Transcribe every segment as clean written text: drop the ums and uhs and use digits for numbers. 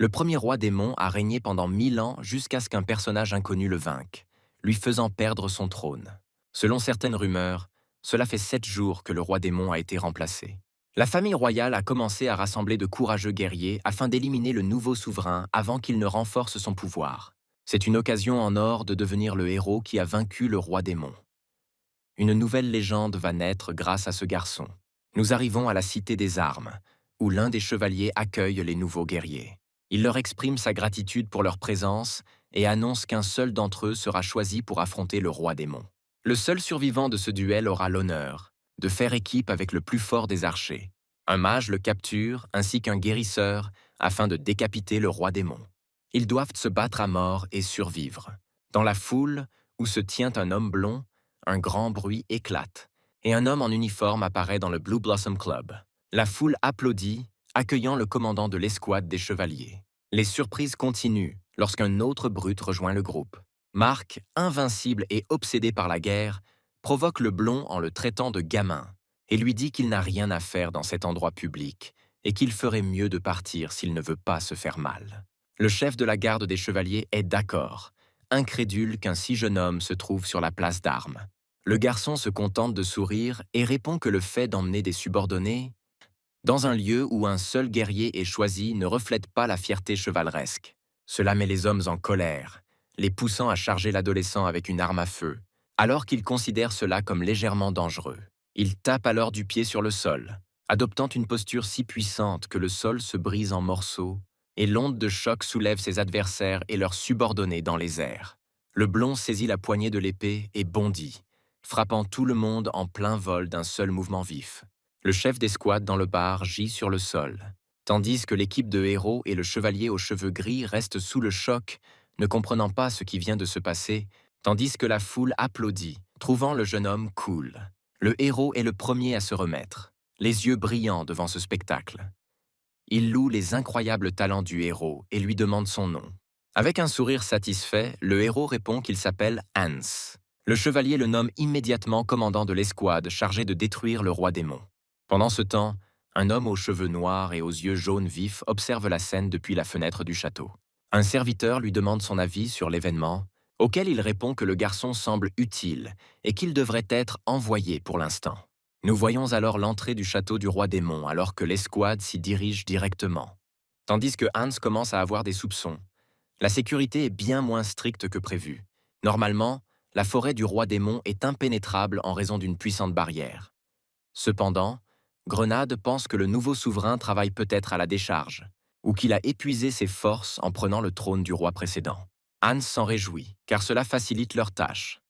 Le premier roi démon a régné pendant 1000 ans jusqu'à ce qu'un personnage inconnu le vainque, lui faisant perdre son trône. Selon certaines rumeurs, cela fait 7 jours que le roi démon a été remplacé. La famille royale a commencé à rassembler de courageux guerriers afin d'éliminer le nouveau souverain avant qu'il ne renforce son pouvoir. C'est une occasion en or de devenir le héros qui a vaincu le roi démon. Une nouvelle légende va naître grâce à ce garçon. Nous arrivons à la Cité des Armes, où l'un des chevaliers accueille les nouveaux guerriers. Il leur exprime sa gratitude pour leur présence et annonce qu'un seul d'entre eux sera choisi pour affronter le roi démon. Le seul survivant de ce duel aura l'honneur de faire équipe avec le plus fort des archers. Un mage le capture ainsi qu'un guérisseur afin de décapiter le roi démon. Ils doivent se battre à mort et survivre. Dans la foule, où se tient un homme blond, un grand bruit éclate, et un homme en uniforme apparaît dans le Blue Blossom Club. La foule applaudit, accueillant le commandant de l'escouade des chevaliers. Les surprises continuent lorsqu'un autre brute rejoint le groupe. Marc, invincible et obsédé par la guerre, provoque le blond en le traitant de gamin et lui dit qu'il n'a rien à faire dans cet endroit public et qu'il ferait mieux de partir s'il ne veut pas se faire mal. Le chef de la garde des chevaliers est d'accord, incrédule qu'un si jeune homme se trouve sur la place d'armes. Le garçon se contente de sourire et répond que le fait d'emmener des subordonnés dans un lieu où un seul guerrier est choisi ne reflète pas la fierté chevaleresque. Cela met les hommes en colère, les poussant à charger l'adolescent avec une arme à feu, alors qu'ils considèrent cela comme légèrement dangereux. Ils tapent alors du pied sur le sol, adoptant une posture si puissante que le sol se brise en morceaux et l'onde de choc soulève ses adversaires et leurs subordonnés dans les airs. Le blond saisit la poignée de l'épée et bondit, frappant tout le monde en plein vol d'un seul mouvement vif. Le chef d'escouade dans le bar gît sur le sol, tandis que l'équipe de héros et le chevalier aux cheveux gris restent sous le choc, ne comprenant pas ce qui vient de se passer, tandis que la foule applaudit, trouvant le jeune homme cool. Le héros est le premier à se remettre, les yeux brillants devant ce spectacle. Il loue les incroyables talents du héros et lui demande son nom. Avec un sourire satisfait, le héros répond qu'il s'appelle Hans. Le chevalier le nomme immédiatement commandant de l'escouade chargée de détruire le roi démon. Pendant ce temps, un homme aux cheveux noirs et aux yeux jaunes vifs observe la scène depuis la fenêtre du château. Un serviteur lui demande son avis sur l'événement, auquel il répond que le garçon semble utile et qu'il devrait être envoyé pour l'instant. Nous voyons alors l'entrée du château du roi démon alors que l'escouade s'y dirige directement. Tandis que Hans commence à avoir des soupçons. La sécurité est bien moins stricte que prévu. Normalement, la forêt du roi démon est impénétrable en raison d'une puissante barrière. Cependant, Grenade pense que le nouveau souverain travaille peut-être à la décharge, ou qu'il a épuisé ses forces en prenant le trône du roi précédent. Hans s'en réjouit, car cela facilite leur tâche.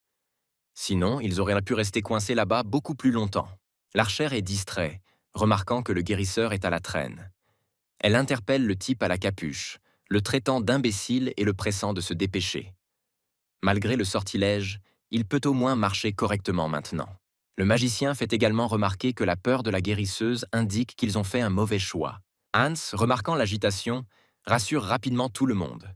Sinon, ils auraient pu rester coincés là-bas beaucoup plus longtemps. L'archer est distrait, remarquant que le guérisseur est à la traîne. Elle interpelle le type à la capuche, le traitant d'imbécile et le pressant de se dépêcher. Malgré le sortilège, il peut au moins marcher correctement maintenant. Le magicien fait également remarquer que la peur de la guérisseuse indique qu'ils ont fait un mauvais choix. Hans, remarquant l'agitation, rassure rapidement tout le monde.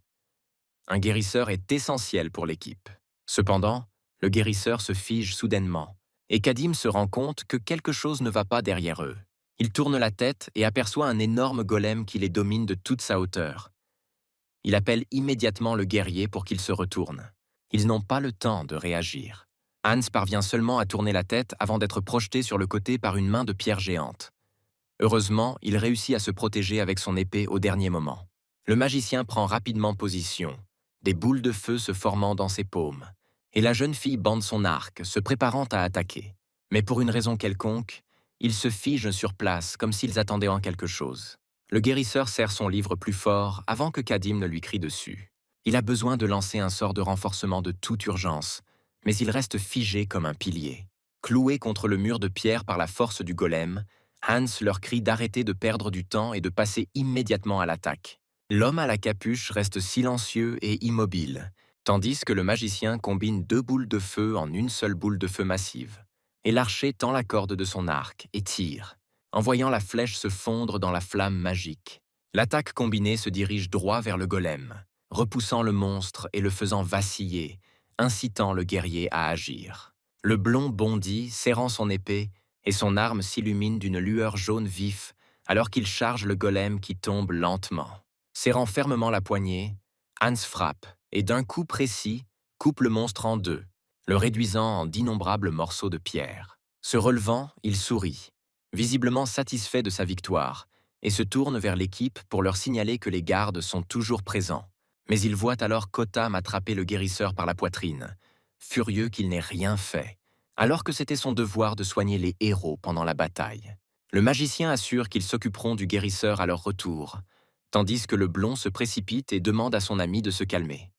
Un guérisseur est essentiel pour l'équipe. Cependant, le guérisseur se fige soudainement, et Kadim se rend compte que quelque chose ne va pas derrière eux. Il tourne la tête et aperçoit un énorme golem qui les domine de toute sa hauteur. Il appelle immédiatement le guerrier pour qu'il se retourne. Ils n'ont pas le temps de réagir. Hans parvient seulement à tourner la tête avant d'être projeté sur le côté par une main de pierre géante. Heureusement, il réussit à se protéger avec son épée au dernier moment. Le magicien prend rapidement position, des boules de feu se formant dans ses paumes, et la jeune fille bande son arc, se préparant à attaquer. Mais pour une raison quelconque, ils se figent sur place comme s'ils attendaient en quelque chose. Le guérisseur serre son livre plus fort avant que Kadim ne lui crie dessus. Il a besoin de lancer un sort de renforcement de toute urgence, mais il reste figé comme un pilier. Cloué contre le mur de pierre par la force du golem, Hans leur crie d'arrêter de perdre du temps et de passer immédiatement à l'attaque. L'homme à la capuche reste silencieux et immobile, tandis que le magicien combine 2 boules de feu en une seule boule de feu massive. Et l'archer tend la corde de son arc et tire, envoyant la flèche se fondre dans la flamme magique. L'attaque combinée se dirige droit vers le golem, repoussant le monstre et le faisant vaciller, incitant le guerrier à agir. Le blond bondit, serrant son épée, et son arme s'illumine d'une lueur jaune vif alors qu'il charge le golem qui tombe lentement. Serrant fermement la poignée, Hans frappe et d'un coup précis, coupe le monstre en deux, le réduisant en d'innombrables morceaux de pierre. Se relevant, il sourit, visiblement satisfait de sa victoire, et se tourne vers l'équipe pour leur signaler que les gardes sont toujours présents. Mais il voit alors Kotam attraper le guérisseur par la poitrine, furieux qu'il n'ait rien fait, alors que c'était son devoir de soigner les héros pendant la bataille. Le magicien assure qu'ils s'occuperont du guérisseur à leur retour, tandis que le blond se précipite et demande à son ami de se calmer.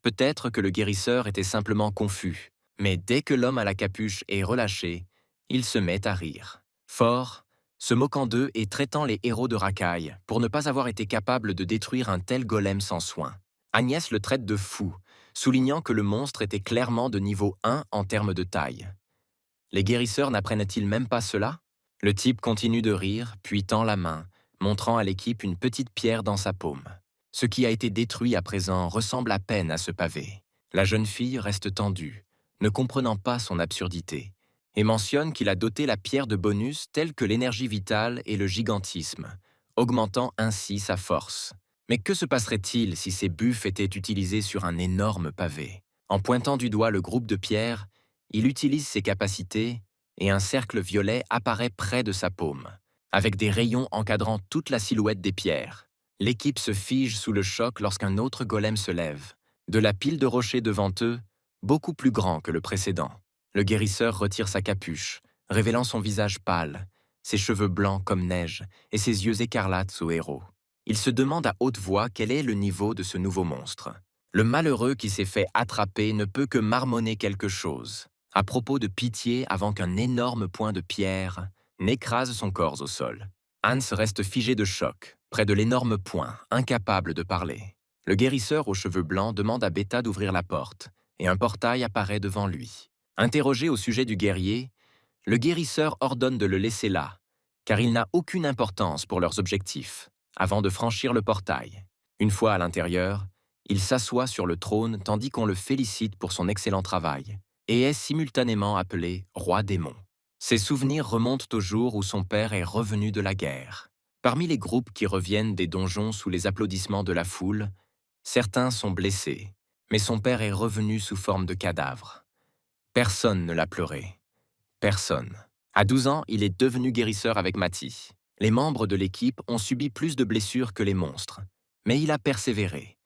Peut-être que le guérisseur était simplement confus, mais dès que l'homme à la capuche est relâché, il se met à rire. Fort, se moquant d'eux et traitant les héros de racailles pour ne pas avoir été capable de détruire un tel golem sans soin. Agnès le traite de fou, soulignant que le monstre était clairement de niveau 1 en termes de taille. Les guérisseurs n'apprennent-ils même pas cela? Le type continue de rire, puis tend la main, montrant à l'équipe une petite pierre dans sa paume. Ce qui a été détruit à présent ressemble à peine à ce pavé. La jeune fille reste tendue, ne comprenant pas son absurdité, et mentionne qu'il a doté la pierre de bonus tels que l'énergie vitale et le gigantisme, augmentant ainsi sa force. Mais que se passerait-il si ces buffles étaient utilisés sur un énorme pavé? En pointant du doigt le groupe de pierres, il utilise ses capacités et un cercle violet apparaît près de sa paume, avec des rayons encadrant toute la silhouette des pierres. L'équipe se fige sous le choc lorsqu'un autre golem se lève, de la pile de rochers devant eux, beaucoup plus grand que le précédent. Le guérisseur retire sa capuche, révélant son visage pâle, ses cheveux blancs comme neige et ses yeux écarlates au héros. Il se demande à haute voix quel est le niveau de ce nouveau monstre. Le malheureux qui s'est fait attraper ne peut que marmonner quelque chose, à propos de pitié avant qu'un énorme point de pierre n'écrase son corps au sol. Hans reste figé de choc, près de l'énorme point, incapable de parler. Le guérisseur aux cheveux blancs demande à Beta d'ouvrir la porte, et un portail apparaît devant lui. Interrogé au sujet du guerrier, le guérisseur ordonne de le laisser là, car il n'a aucune importance pour leurs objectifs, avant de franchir le portail. Une fois à l'intérieur, il s'assoit sur le trône tandis qu'on le félicite pour son excellent travail, et est simultanément appelé roi démon. Ses souvenirs remontent au jour où son père est revenu de la guerre. Parmi les groupes qui reviennent des donjons sous les applaudissements de la foule, certains sont blessés, mais son père est revenu sous forme de cadavre. Personne ne l'a pleuré. Personne. À 12 ans, il est devenu guérisseur avec Mati. Les membres de l'équipe ont subi plus de blessures que les monstres, mais il a persévéré.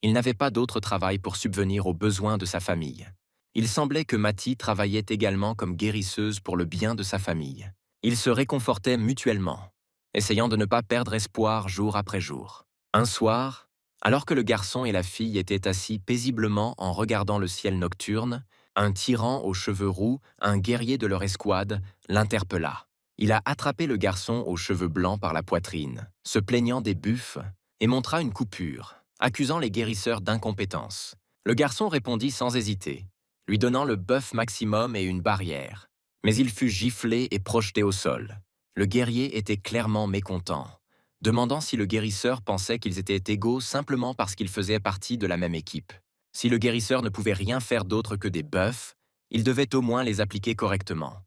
Il n'avait pas d'autre travail pour subvenir aux besoins de sa famille. Il semblait que Mati travaillait également comme guérisseuse pour le bien de sa famille. Ils se réconfortaient mutuellement, essayant de ne pas perdre espoir jour après jour. Un soir, alors que le garçon et la fille étaient assis paisiblement en regardant le ciel nocturne, un tyran aux cheveux roux, un guerrier de leur escouade, l'interpella. Il a attrapé le garçon aux cheveux blancs par la poitrine, se plaignant des buffles, et montra une coupure, accusant les guérisseurs d'incompétence. Le garçon répondit sans hésiter, lui donnant le buff maximum et une barrière. Mais il fut giflé et projeté au sol. Le guerrier était clairement mécontent, demandant si le guérisseur pensait qu'ils étaient égaux simplement parce qu'ils faisaient partie de la même équipe. Si le guérisseur ne pouvait rien faire d'autre que des buffs, il devait au moins les appliquer correctement.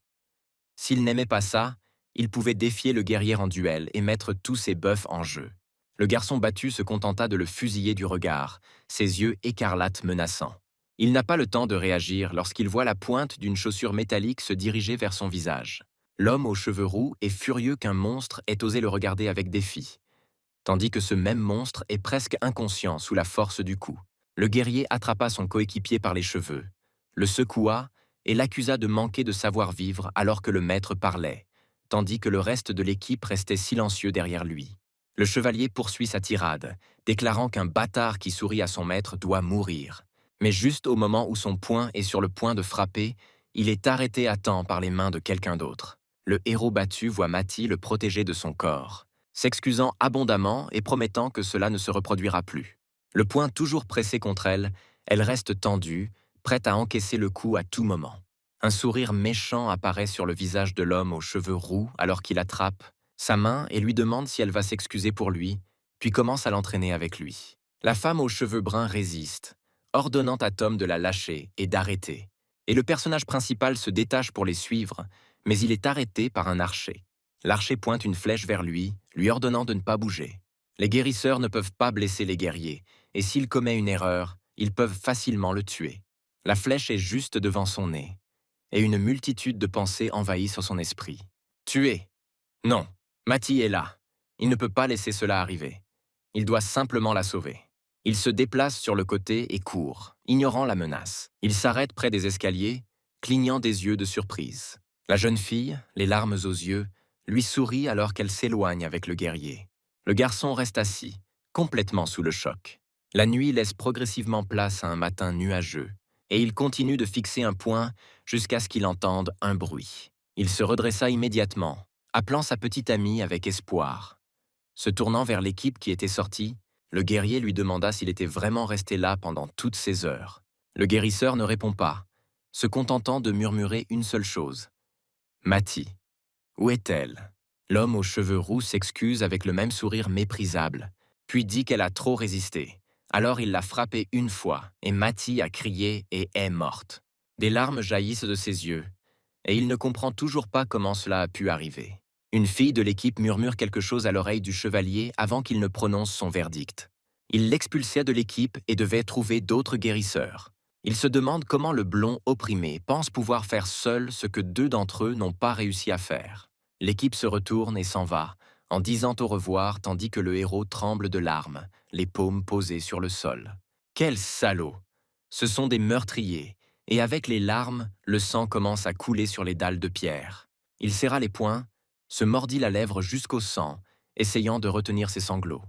S'il n'aimait pas ça, il pouvait défier le guerrier en duel et mettre tous ses buffs en jeu. Le garçon battu se contenta de le fusiller du regard, ses yeux écarlates menaçants. Il n'a pas le temps de réagir lorsqu'il voit la pointe d'une chaussure métallique se diriger vers son visage. L'homme aux cheveux roux est furieux qu'un monstre ait osé le regarder avec défi, tandis que ce même monstre est presque inconscient sous la force du coup. Le guerrier attrapa son coéquipier par les cheveux, le secoua et l'accusa de manquer de savoir-vivre alors que le maître parlait, tandis que le reste de l'équipe restait silencieux derrière lui. Le chevalier poursuit sa tirade, déclarant qu'un bâtard qui sourit à son maître doit mourir. Mais juste au moment où son poing est sur le point de frapper, il est arrêté à temps par les mains de quelqu'un d'autre. Le héros battu voit Mati le protéger de son corps, s'excusant abondamment et promettant que cela ne se reproduira plus. Le poing toujours pressé contre elle, elle reste tendue, prête à encaisser le coup à tout moment. Un sourire méchant apparaît sur le visage de l'homme aux cheveux roux alors qu'il attrape sa main et lui demande si elle va s'excuser pour lui, puis commence à l'entraîner avec lui. La femme aux cheveux bruns résiste, ordonnant à Tom de la lâcher et d'arrêter. Et le personnage principal se détache pour les suivre, mais il est arrêté par un archer. L'archer pointe une flèche vers lui, lui ordonnant de ne pas bouger. Les guérisseurs ne peuvent pas blesser les guerriers, et s'il commet une erreur, ils peuvent facilement le tuer. La flèche est juste devant son nez, et une multitude de pensées envahissent son esprit. Tuer? Non, Mati est là. Il ne peut pas laisser cela arriver. Il doit simplement la sauver. Il se déplace sur le côté et court, ignorant la menace. Il s'arrête près des escaliers, clignant des yeux de surprise. La jeune fille, les larmes aux yeux, lui sourit alors qu'elle s'éloigne avec le guerrier. Le garçon reste assis, complètement sous le choc. La nuit laisse progressivement place à un matin nuageux, et il continue de fixer un point jusqu'à ce qu'il entende un bruit. Il se redressa immédiatement, appelant sa petite amie avec espoir. Se tournant vers l'équipe qui était sortie, le guerrier lui demanda s'il était vraiment resté là pendant toutes ces heures. Le guérisseur ne répond pas, se contentant de murmurer une seule chose. Mati. Où est-elle? L'homme aux cheveux roux s'excuse avec le même sourire méprisable, puis dit qu'elle a trop résisté. Alors il l'a frappée une fois, et Mati a crié et est morte. Des larmes jaillissent de ses yeux, et il ne comprend toujours pas comment cela a pu arriver. Une fille de l'équipe murmure quelque chose à l'oreille du chevalier avant qu'il ne prononce son verdict. Il l'expulsait de l'équipe et devait trouver d'autres guérisseurs. Il se demande comment le blond opprimé pense pouvoir faire seul ce que deux d'entre eux n'ont pas réussi à faire. L'équipe se retourne et s'en va, en disant au revoir tandis que le héros tremble de larmes, les paumes posées sur le sol. Quels salauds! Ce sont des meurtriers, et avec les larmes, le sang commence à couler sur les dalles de pierre. Il serra les poings, se mordit la lèvre jusqu'au sang, essayant de retenir ses sanglots.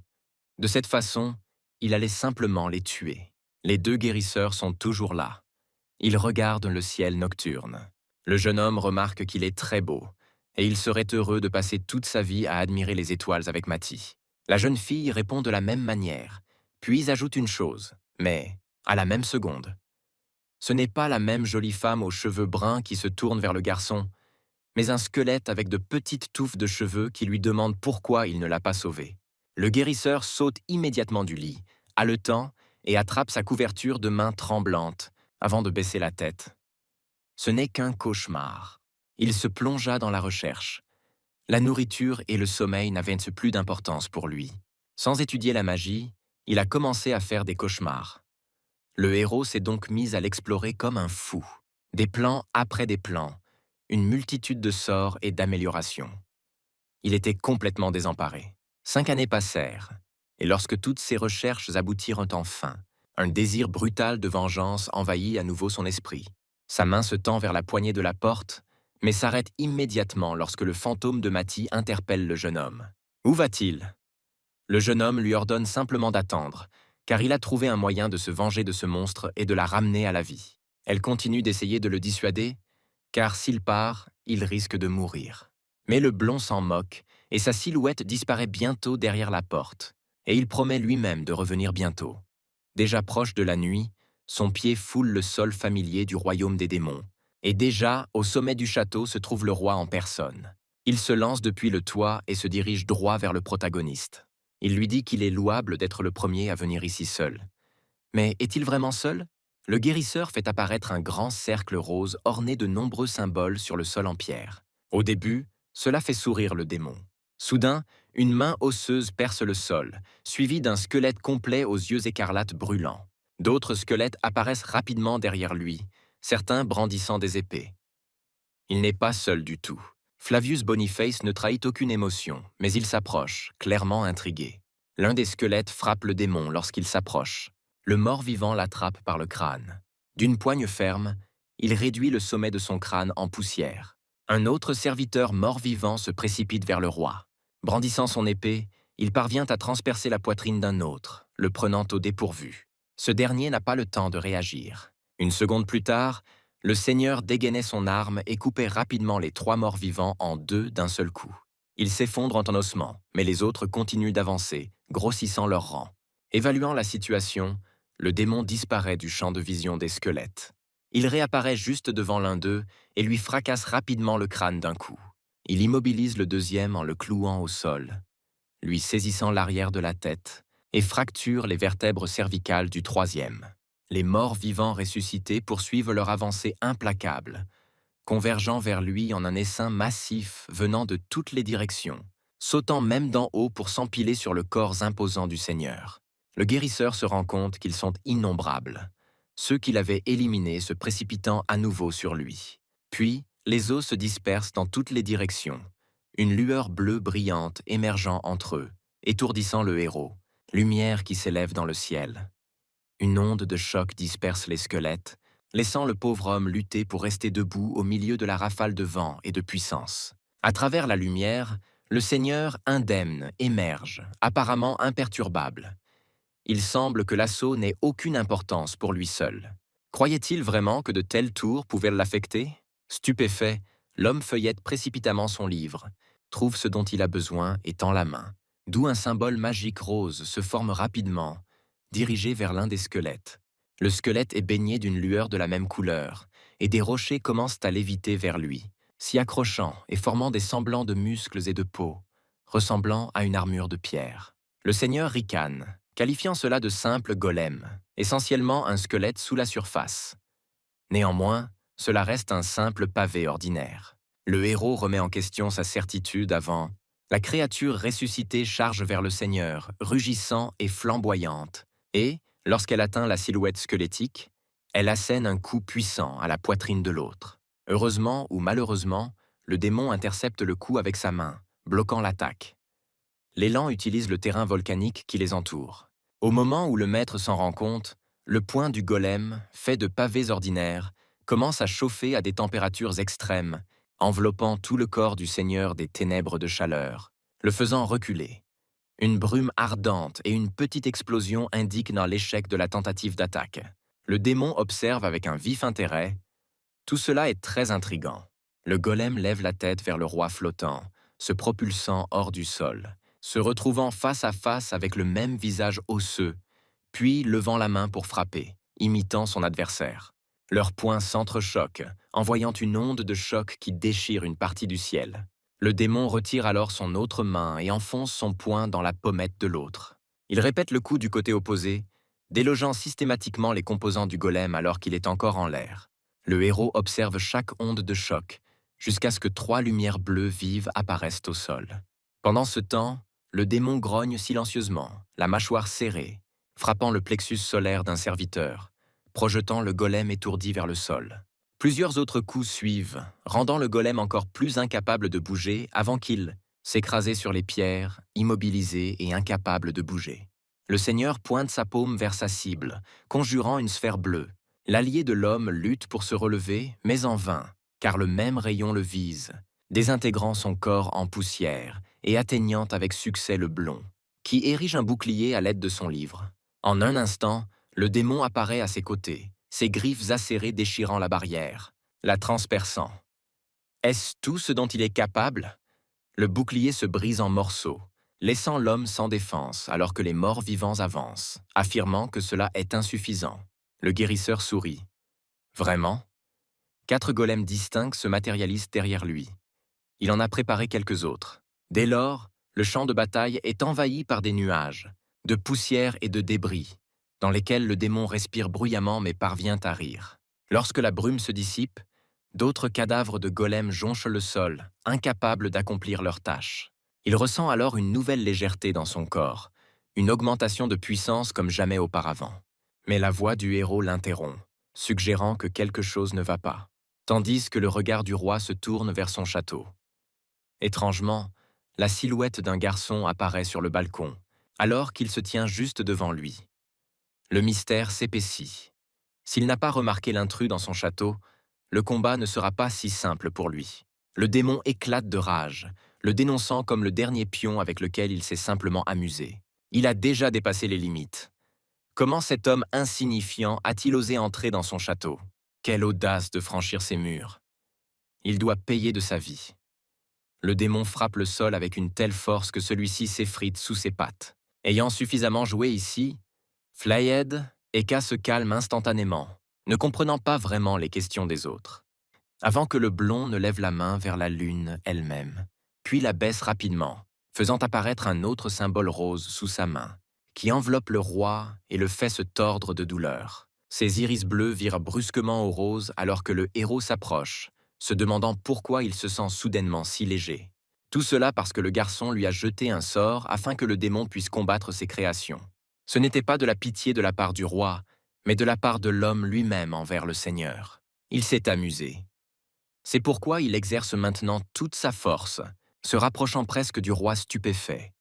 De cette façon, il allait simplement les tuer. Les deux guérisseurs sont toujours là. Ils regardent le ciel nocturne. Le jeune homme remarque qu'il est très beau, et il serait heureux de passer toute sa vie à admirer les étoiles avec Mati. La jeune fille répond de la même manière, puis ajoute une chose, mais à la même seconde. Ce n'est pas la même jolie femme aux cheveux bruns qui se tourne vers le garçon, mais un squelette avec de petites touffes de cheveux qui lui demande pourquoi il ne l'a pas sauvée. Le guérisseur saute immédiatement du lit, haletant, et attrape sa couverture de mains tremblantes, avant de baisser la tête. Ce n'est qu'un cauchemar. Il se plongea dans la recherche. La nourriture et le sommeil n'avaient plus d'importance pour lui. Sans étudier la magie, il a commencé à faire des cauchemars. Le héros s'est donc mis à l'explorer comme un fou. Des plans après des plans, une multitude de sorts et d'améliorations. Il était complètement désemparé. 5 années passèrent, et lorsque toutes ses recherches aboutirent enfin, un désir brutal de vengeance envahit à nouveau son esprit. Sa main se tend vers la poignée de la porte, mais s'arrête immédiatement lorsque le fantôme de Mati interpelle le jeune homme. Où va-t-il? Le jeune homme lui ordonne simplement d'attendre, car il a trouvé un moyen de se venger de ce monstre et de la ramener à la vie. Elle continue d'essayer de le dissuader, car s'il part, il risque de mourir. Mais le blond s'en moque, et sa silhouette disparaît bientôt derrière la porte, et il promet lui-même de revenir bientôt. Déjà proche de la nuit, son pied foule le sol familier du royaume des démons, et déjà, au sommet du château se trouve le roi en personne. Il se lance depuis le toit et se dirige droit vers le protagoniste. Il lui dit qu'il est louable d'être le premier à venir ici seul. Mais est-il vraiment seul? Le guérisseur fait apparaître un grand cercle rose orné de nombreux symboles sur le sol en pierre. Au début, cela fait sourire le démon. Soudain, une main osseuse perce le sol, suivie d'un squelette complet aux yeux écarlates brûlants. D'autres squelettes apparaissent rapidement derrière lui, certains brandissant des épées. Il n'est pas seul du tout. Flavius Boniface ne trahit aucune émotion, mais il s'approche, clairement intrigué. L'un des squelettes frappe le démon lorsqu'il s'approche. Le mort-vivant l'attrape par le crâne. D'une poigne ferme, il réduit le sommet de son crâne en poussière. Un autre serviteur mort-vivant se précipite vers le roi. Brandissant son épée, il parvient à transpercer la poitrine d'un autre, le prenant au dépourvu. Ce dernier n'a pas le temps de réagir. Une seconde plus tard, le seigneur dégainait son arme et coupait rapidement les 3 morts vivants en 2 d'un seul coup. Ils s'effondrent en ossements, mais les autres continuent d'avancer, grossissant leur rang. Évaluant la situation, le démon disparaît du champ de vision des squelettes. Il réapparaît juste devant l'un d'eux et lui fracasse rapidement le crâne d'un coup. Il immobilise le deuxième en le clouant au sol, lui saisissant l'arrière de la tête, et fracture les vertèbres cervicales du troisième. Les morts vivants ressuscités poursuivent leur avancée implacable, convergeant vers lui en un essaim massif venant de toutes les directions. sautant même d'en haut pour s'empiler sur le corps imposant du Seigneur. Le guérisseur se rend compte qu'ils sont innombrables, ceux qu'il avait éliminés se précipitant à nouveau sur lui. Puis, les os se dispersent dans toutes les directions, une lueur bleue brillante émergeant entre eux, étourdissant le héros, lumière qui s'élève dans le ciel. Une onde de choc disperse les squelettes, laissant le pauvre homme lutter pour rester debout au milieu de la rafale de vent et de puissance. À travers la lumière, le Seigneur indemne émerge, apparemment imperturbable. Il semble que l'assaut n'ait aucune importance pour lui seul. Croyait-il vraiment que de tels tours pouvaient l'affecter? Stupéfait, l'homme feuillette précipitamment son livre, trouve ce dont il a besoin et tend la main, d'où un symbole magique rose se forme rapidement, dirigé vers l'un des squelettes. Le squelette est baigné d'une lueur de la même couleur, et des rochers commencent à léviter vers lui, s'y accrochant et formant des semblants de muscles et de peau, ressemblant à une armure de pierre. Le Seigneur ricane, qualifiant cela de simple golem, essentiellement un squelette sous la surface. Néanmoins, cela reste un simple pavé ordinaire. Le héros remet en question sa certitude avant. La créature ressuscitée charge vers le Seigneur, rugissant et flamboyante, et, lorsqu'elle atteint la silhouette squelettique, elle assène un coup puissant à la poitrine de l'autre. Heureusement ou malheureusement, le démon intercepte le coup avec sa main, bloquant l'attaque. L'élan utilise le terrain volcanique qui les entoure. Au moment où le maître s'en rend compte, le poing du golem, fait de pavés ordinaires, commence à chauffer à des températures extrêmes, enveloppant tout le corps du Seigneur des ténèbres de chaleur, le faisant reculer. Une brume ardente et une petite explosion indiquent dans l'échec de la tentative d'attaque. Le démon observe avec un vif intérêt. Tout cela est très intriguant. Le golem lève la tête vers le roi flottant, se propulsant hors du sol, se retrouvant face à face avec le même visage osseux, puis levant la main pour frapper, imitant son adversaire. Leurs poings s'entrechoquent, envoyant une onde de choc qui déchire une partie du ciel. Le démon retire alors son autre main et enfonce son poing dans la pommette de l'autre. Il répète le coup du côté opposé, délogeant systématiquement les composants du golem alors qu'il est encore en l'air. Le héros observe chaque onde de choc, jusqu'à ce que 3 lumières bleues vives apparaissent au sol. Pendant ce temps, le démon grogne silencieusement, la mâchoire serrée, frappant le plexus solaire d'un serviteur, projetant le golem étourdi vers le sol. Plusieurs autres coups suivent, rendant le golem encore plus incapable de bouger avant qu'il s'écrasait sur les pierres, immobilisé et incapable de bouger. Le Seigneur pointe sa paume vers sa cible, conjurant une sphère bleue. L'allié de l'homme lutte pour se relever, mais en vain, car le même rayon le vise, désintégrant son corps en poussière et atteignant avec succès le blond, qui érige un bouclier à l'aide de son livre. En un instant, le démon apparaît à ses côtés, ses griffes acérées déchirant la barrière, la transperçant. Est-ce tout ce dont il est capable? Le bouclier se brise en morceaux, laissant l'homme sans défense alors que les morts vivants avancent, affirmant que cela est insuffisant. Le guérisseur sourit. Vraiment? 4 golems distincts se matérialisent derrière lui. Il en a préparé quelques autres. Dès lors, le champ de bataille est envahi par des nuages, de poussière et de débris, dans lesquels le démon respire bruyamment mais parvient à rire. Lorsque la brume se dissipe, d'autres cadavres de golems jonchent le sol, incapables d'accomplir leur tâche. Il ressent alors une nouvelle légèreté dans son corps, une augmentation de puissance comme jamais auparavant. Mais la voix du héros l'interrompt, suggérant que quelque chose ne va pas, tandis que le regard du roi se tourne vers son château. Étrangement, la silhouette d'un garçon apparaît sur le balcon, alors qu'il se tient juste devant lui. Le mystère s'épaissit. S'il n'a pas remarqué l'intrus dans son château, le combat ne sera pas si simple pour lui. Le démon éclate de rage, le dénonçant comme le dernier pion avec lequel il s'est simplement amusé. Il a déjà dépassé les limites. Comment cet homme insignifiant a-t-il osé entrer dans son château? Quelle audace de franchir ses murs! Il doit payer de sa vie. Le démon frappe le sol avec une telle force que celui-ci s'effrite sous ses pattes. Ayant suffisamment joué ici, Flayed Eka se calme instantanément, ne comprenant pas vraiment les questions des autres. Avant que le blond ne lève la main vers la lune elle-même, puis la baisse rapidement, faisant apparaître un autre symbole rose sous sa main, qui enveloppe le roi et le fait se tordre de douleur. Ses iris bleus virent brusquement au rose alors que le héros s'approche, se demandant pourquoi il se sent soudainement si léger. Tout cela parce que le garçon lui a jeté un sort afin que le démon puisse combattre ses créations. Ce n'était pas de la pitié de la part du roi, mais de la part de l'homme lui-même envers le Seigneur. Il s'est amusé. C'est pourquoi il exerce maintenant toute sa force, se rapprochant presque du roi stupéfait.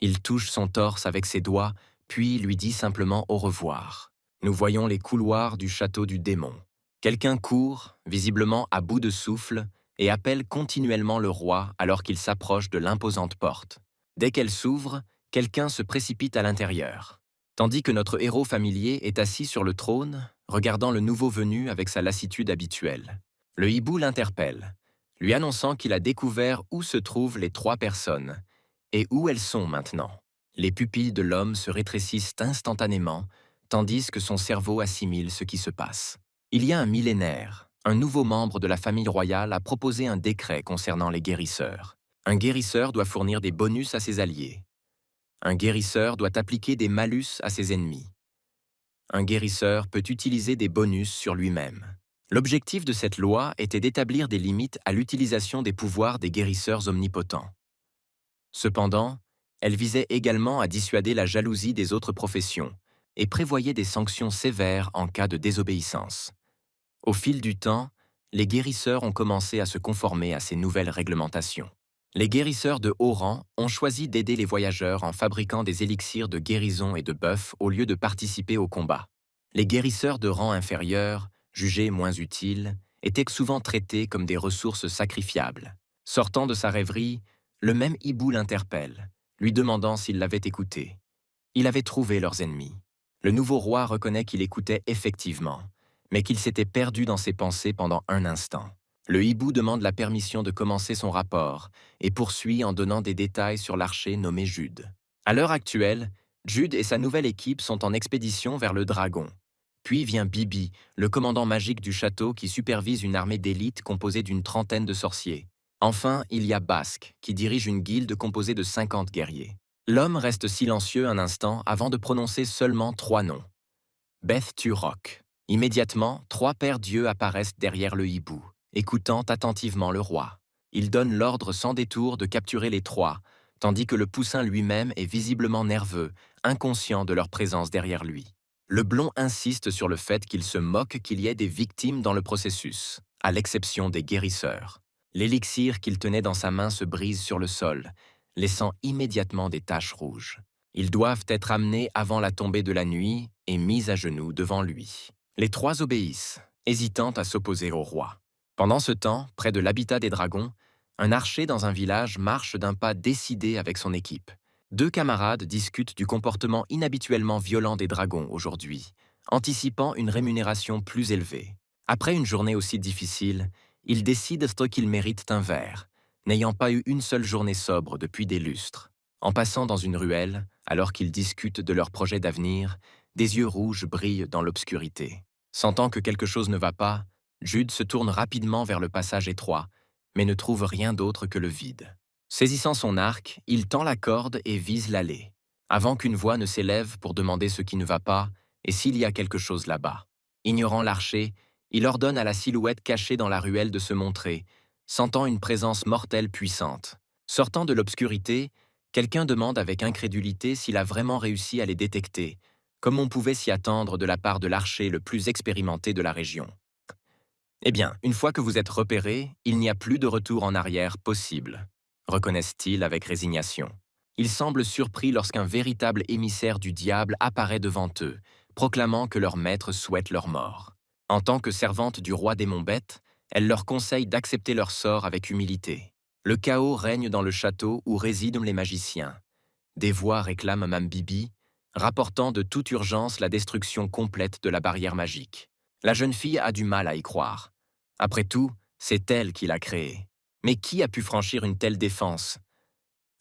Il touche son torse avec ses doigts, puis lui dit simplement au revoir. Nous voyons les couloirs du château du démon. Quelqu'un court, visiblement à bout de souffle, et appelle continuellement le roi alors qu'il s'approche de l'imposante porte. Dès qu'elle s'ouvre, quelqu'un se précipite à l'intérieur. Tandis que notre héros familier est assis sur le trône, regardant le nouveau venu avec sa lassitude habituelle. Le hibou l'interpelle, lui annonçant qu'il a découvert où se trouvent les 3 personnes, et où elles sont maintenant. Les pupilles de l'homme se rétrécissent instantanément, tandis que son cerveau assimile ce qui se passe. Il y a un millénaire, un nouveau membre de la famille royale a proposé un décret concernant les guérisseurs. Un guérisseur doit fournir des bonus à ses alliés. Un guérisseur doit appliquer des malus à ses ennemis. Un guérisseur peut utiliser des bonus sur lui-même. L'objectif de cette loi était d'établir des limites à l'utilisation des pouvoirs des guérisseurs omnipotents. Cependant, elle visait également à dissuader la jalousie des autres professions et prévoyait des sanctions sévères en cas de désobéissance. Au fil du temps, les guérisseurs ont commencé à se conformer à ces nouvelles réglementations. Les guérisseurs de haut rang ont choisi d'aider les voyageurs en fabriquant des élixirs de guérison et de bœuf au lieu de participer au combat. Les guérisseurs de rang inférieur, jugés moins utiles, étaient souvent traités comme des ressources sacrifiables. Sortant de sa rêverie, le même hibou l'interpelle, lui demandant s'il l'avait écouté. Il avait trouvé leurs ennemis. Le nouveau roi reconnaît qu'il écoutait effectivement, mais qu'il s'était perdu dans ses pensées pendant un instant. Le hibou demande la permission de commencer son rapport et poursuit en donnant des détails sur l'archer nommé Jude. À l'heure actuelle, Jude et sa nouvelle équipe sont en expédition vers le dragon. Puis vient Bibi, le commandant magique du château qui supervise une armée d'élite composée d'une trentaine de sorciers. Enfin, il y a Basque, qui dirige une guilde composée de 50 guerriers. L'homme reste silencieux un instant avant de prononcer seulement 3 noms. Beth Turok. Immédiatement, 3 paires d'yeux apparaissent derrière le hibou, écoutant attentivement le roi. Il donne l'ordre sans détour de capturer les 3, tandis que le poussin lui-même est visiblement nerveux, inconscient de leur présence derrière lui. Le blond insiste sur le fait qu'il se moque qu'il y ait des victimes dans le processus, à l'exception des guérisseurs. L'élixir qu'il tenait dans sa main se brise sur le sol, laissant immédiatement des taches rouges. Ils doivent être amenés avant la tombée de la nuit et mis à genoux devant lui. Les 3 obéissent, hésitant à s'opposer au roi. Pendant ce temps, près de l'habitat des dragons, un archer dans un village marche d'un pas décidé avec son équipe. 2 camarades discutent du comportement inhabituellement violent des dragons aujourd'hui, anticipant une rémunération plus élevée. Après une journée aussi difficile, ils décident qu'ils méritent un verre, n'ayant pas eu une seule journée sobre depuis des lustres. En passant dans une ruelle, alors qu'ils discutent de leurs projets d'avenir, des yeux rouges brillent dans l'obscurité. Sentant que quelque chose ne va pas, Jude se tourne rapidement vers le passage étroit, mais ne trouve rien d'autre que le vide. Saisissant son arc, il tend la corde et vise l'allée, avant qu'une voix ne s'élève pour demander ce qui ne va pas et s'il y a quelque chose là-bas. Ignorant l'archer, il ordonne à la silhouette cachée dans la ruelle de se montrer, sentant une présence mortelle puissante. Sortant de l'obscurité, quelqu'un demande avec incrédulité s'il a vraiment réussi à les détecter, comme on pouvait s'y attendre de la part de l'archer le plus expérimenté de la région. Eh bien, une fois que vous êtes repéré, il n'y a plus de retour en arrière possible, reconnaissent-ils avec résignation. Ils semblent surpris lorsqu'un véritable émissaire du diable apparaît devant eux, proclamant que leur maître souhaite leur mort. En tant que servante du roi démon bête, elle leur conseille d'accepter leur sort avec humilité. Le chaos règne dans le château où résident les magiciens. Des voix réclament Mame Bibi, rapportant de toute urgence la destruction complète de la barrière magique. La jeune fille a du mal à y croire. Après tout, c'est elle qui l'a créée. Mais qui a pu franchir une telle défense?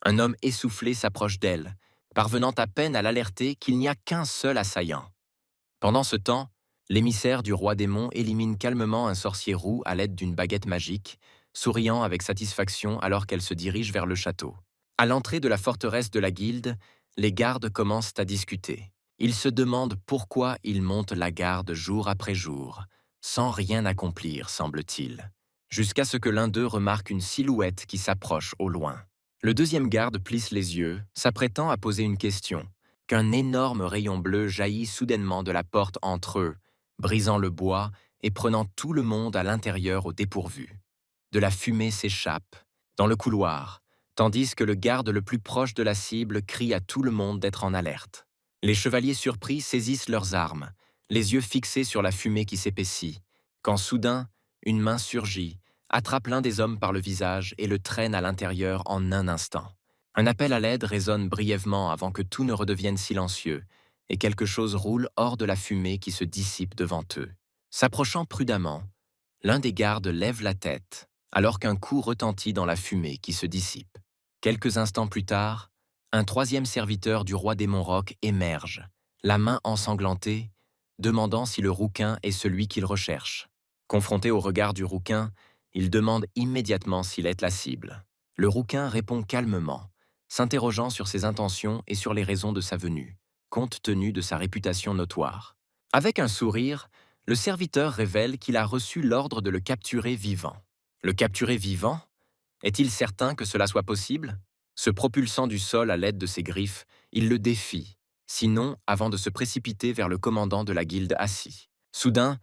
Un homme essoufflé s'approche d'elle, parvenant à peine à l'alerter qu'il n'y a qu'un seul assaillant. Pendant ce temps, l'émissaire du roi démon élimine calmement un sorcier roux à l'aide d'une baguette magique, souriant avec satisfaction alors qu'elle se dirige vers le château. À l'entrée de la forteresse de la guilde, les gardes commencent à discuter. Ils se demandent pourquoi ils montent la garde jour après jour, sans rien accomplir, semble-t-il. jusqu'à ce que l'un d'eux remarque une silhouette qui s'approche au loin. Le deuxième garde plisse les yeux, s'apprêtant à poser une question, qu'un énorme rayon bleu jaillit soudainement de la porte entre eux, brisant le bois et prenant tout le monde à l'intérieur au dépourvu. De la fumée s'échappe, dans le couloir, tandis que le garde le plus proche de la cible crie à tout le monde d'être en alerte. Les chevaliers surpris saisissent leurs armes, les yeux fixés sur la fumée qui s'épaissit, quand soudain, une main surgit, attrape l'un des hommes par le visage et le traîne à l'intérieur en un instant. Un appel à l'aide résonne brièvement avant que tout ne redevienne silencieux, et quelque chose roule hors de la fumée qui se dissipe devant eux. S'approchant prudemment, l'un des gardes lève la tête, alors qu'un coup retentit dans la fumée qui se dissipe. Quelques instants plus tard, un troisième serviteur du roi des Montroc émerge, la main ensanglantée, demandant si le rouquin est celui qu'il recherche. Confronté au regard du rouquin, il demande immédiatement s'il est la cible. Le rouquin répond calmement, s'interrogeant sur ses intentions et sur les raisons de sa venue, compte tenu de sa réputation notoire. Avec un sourire, le serviteur révèle qu'il a reçu l'ordre de le capturer vivant. Le capturer vivant? Est-il certain que cela soit possible? Se propulsant du sol à l'aide de ses griffes, il le défie, sinon avant de se précipiter vers le commandant de la guilde assis. Soudain,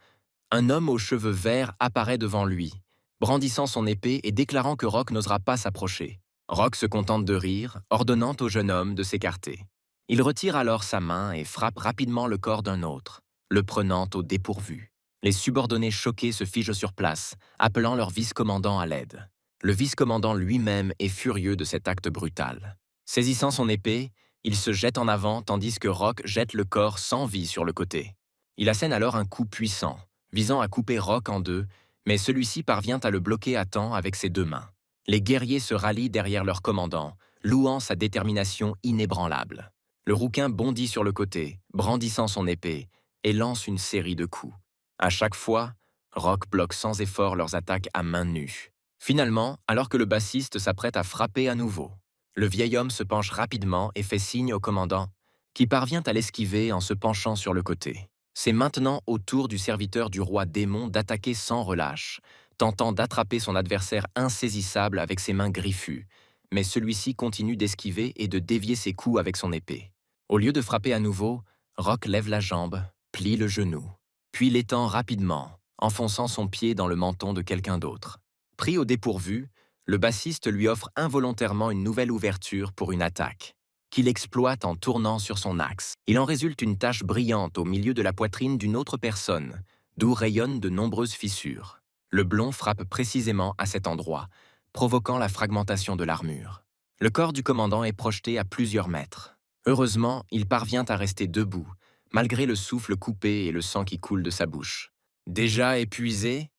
un homme aux cheveux verts apparaît devant lui, brandissant son épée et déclarant que Roc n'osera pas s'approcher. Roc se contente de rire, ordonnant au jeune homme de s'écarter. Il retire alors sa main et frappe rapidement le corps d'un autre, le prenant au dépourvu. Les subordonnés choqués se figent sur place, appelant leur vice-commandant à l'aide. Le vice-commandant lui-même est furieux de cet acte brutal. Saisissant son épée, il se jette en avant tandis que Roc jette le corps sans vie sur le côté. Il assène alors un coup puissant, visant à couper Roc en deux, mais celui-ci parvient à le bloquer à temps avec ses deux mains. Les guerriers se rallient derrière leur commandant, louant sa détermination inébranlable. Le rouquin bondit sur le côté, brandissant son épée, et lance une série de coups. À chaque fois, Roc bloque sans effort leurs attaques à main nue. Finalement, alors que le bassiste s'apprête à frapper à nouveau, le vieil homme se penche rapidement et fait signe au commandant, qui parvient à l'esquiver en se penchant sur le côté. C'est maintenant au tour du serviteur du roi démon d'attaquer sans relâche, tentant d'attraper son adversaire insaisissable avec ses mains griffues, mais celui-ci continue d'esquiver et de dévier ses coups avec son épée. Au lieu de frapper à nouveau, Roc lève la jambe, plie le genou, puis l'étend rapidement, enfonçant son pied dans le menton de quelqu'un d'autre. Pris au dépourvu, le bassiste lui offre involontairement une nouvelle ouverture pour une attaque, qu'il exploite en tournant sur son axe. Il en résulte une tache brillante au milieu de la poitrine d'une autre personne, d'où rayonnent de nombreuses fissures. Le blond frappe précisément à cet endroit, provoquant la fragmentation de l'armure. Le corps du commandant est projeté à plusieurs mètres. Heureusement, il parvient à rester debout, malgré le souffle coupé et le sang qui coule de sa bouche. Déjà épuisé?